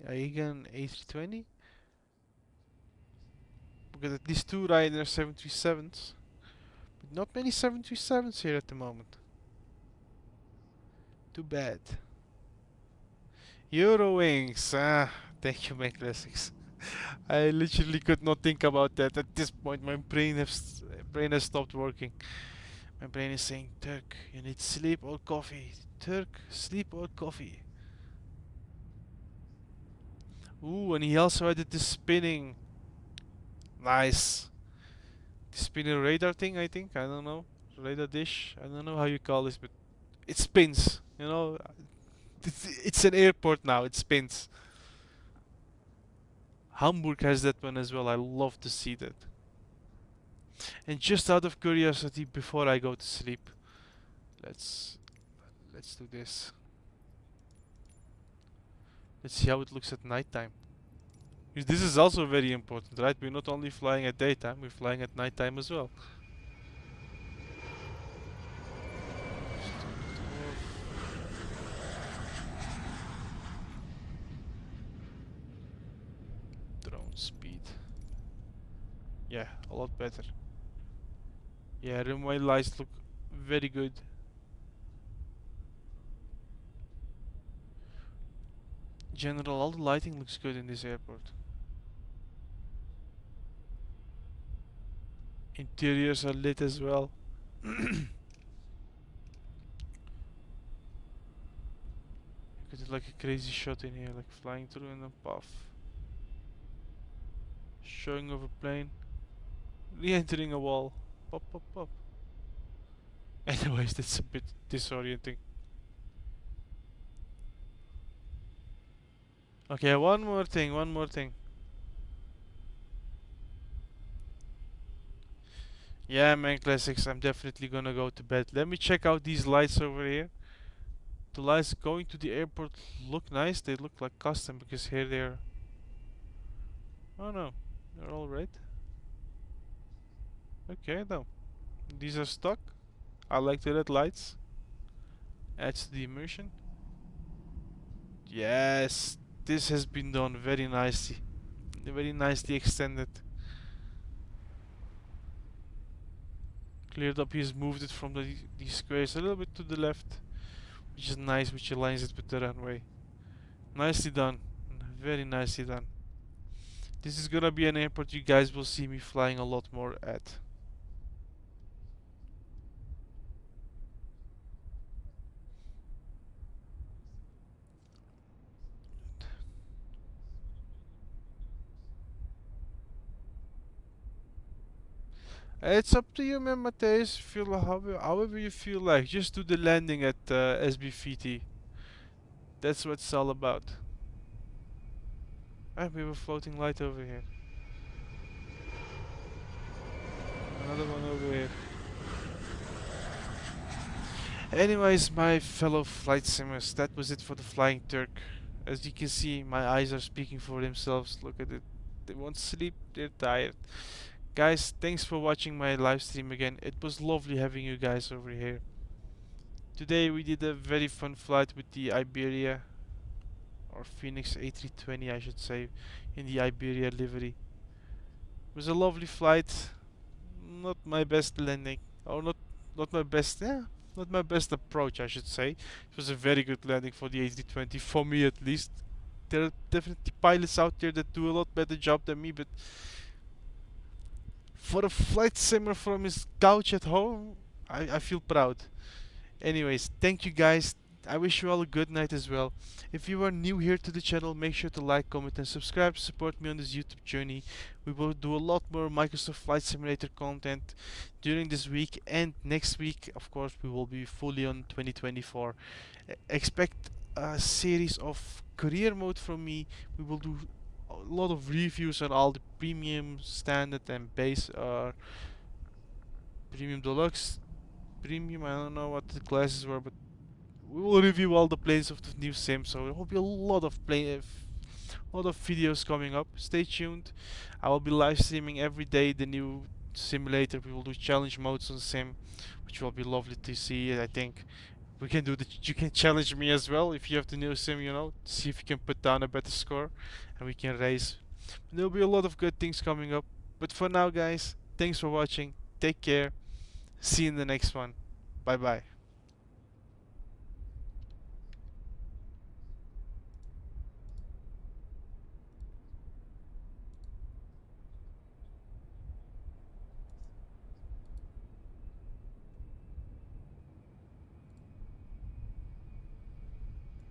Again, A320. We got at least two Ryanair 737s, but not many 737s here at the moment. Too bad. Eurowings. Ah, thank you, my classics. I literally could not think about that at this point. My brain has stopped working. My brain is saying, Turk, you need sleep or coffee. Turk, sleep or coffee. Ooh, and he also added the spinning. Nice. The spinning radar thing, I think. I don't know. Radar dish. I don't know how you call this, but it spins. You know, it's an airport now. It spins. Hamburg has that one as well. I love to see that. And just out of curiosity, before I go to sleep, let's do this. Let's see how it looks at nighttime. Because this is also very important, right? We're not only flying at daytime, we're flying at nighttime as well. Drone speed. Yeah, a lot better. Yeah, runway lights look very good. General, all the lighting looks good in this airport. Interiors are lit as well. You could do like a crazy shot in here, like flying through in a puff. Showing over plane. Re-entering a wall. Pop, pop, pop. Anyways, that's a bit disorienting. Okay, one more thing. Yeah, man, classics, I'm definitely gonna go to bed. Let me check out these lights over here. The lights going to the airport look nice. They look like custom because here they're... Oh no, they're all red. Okay, no. These are stock. I like the red lights. Adds to the immersion. Yes, this has been done very nicely. Very nicely extended. Cleared up, he's moved it from these squares a little bit to the left, which is nice, which aligns it with the runway. Nicely done. Very nicely done. This is gonna be an airport you guys will see me flying a lot more at. It's up to you, man, Matthijs. Feel however you feel like. Just do the landing at SBVT. That's what it's all about. Ah, we have a floating light over here. Another one over here. Anyways, my fellow flight simmers, that was it for the Flying Turk. As you can see, my eyes are speaking for themselves. Look at it. They won't sleep, they're tired. Guys, thanks for watching my live stream again. It was lovely having you guys over here. Today we did a very fun flight with the Iberia, or FENIX A320 I should say, in the Iberia livery. It was a lovely flight. Not my best landing, or not my best, yeah, not my best approach I should say. It was a very good landing for the A320, for me at least. There are definitely pilots out there that do a lot better job than me, but for a flight simmer from his couch at home, I feel proud. Anyways, thank you guys. I wish you all a good night as well. If you are new here to the channel, make sure to like, comment, and subscribe to support me on this YouTube journey. We will do a lot more Microsoft Flight Simulator content during this week, and next week, of course, we will be fully on 2024. Expect a series of career mode from me. We will do a lot of reviews on all the premium, standard, and base, premium deluxe, premium. I don't know what the classes were, but we will review all the planes of the new sim. So there will be a lot of lot of videos coming up. Stay tuned. I will be live streaming every day the new simulator. We will do challenge modes on sim, which will be lovely to see. I think we can do that. You can challenge me as well if you have the new sim. You know, see if you can put down a better score, and we can race. There will be a lot of good things coming up. But for now, guys, thanks for watching. Take care. See you in the next one. Bye bye.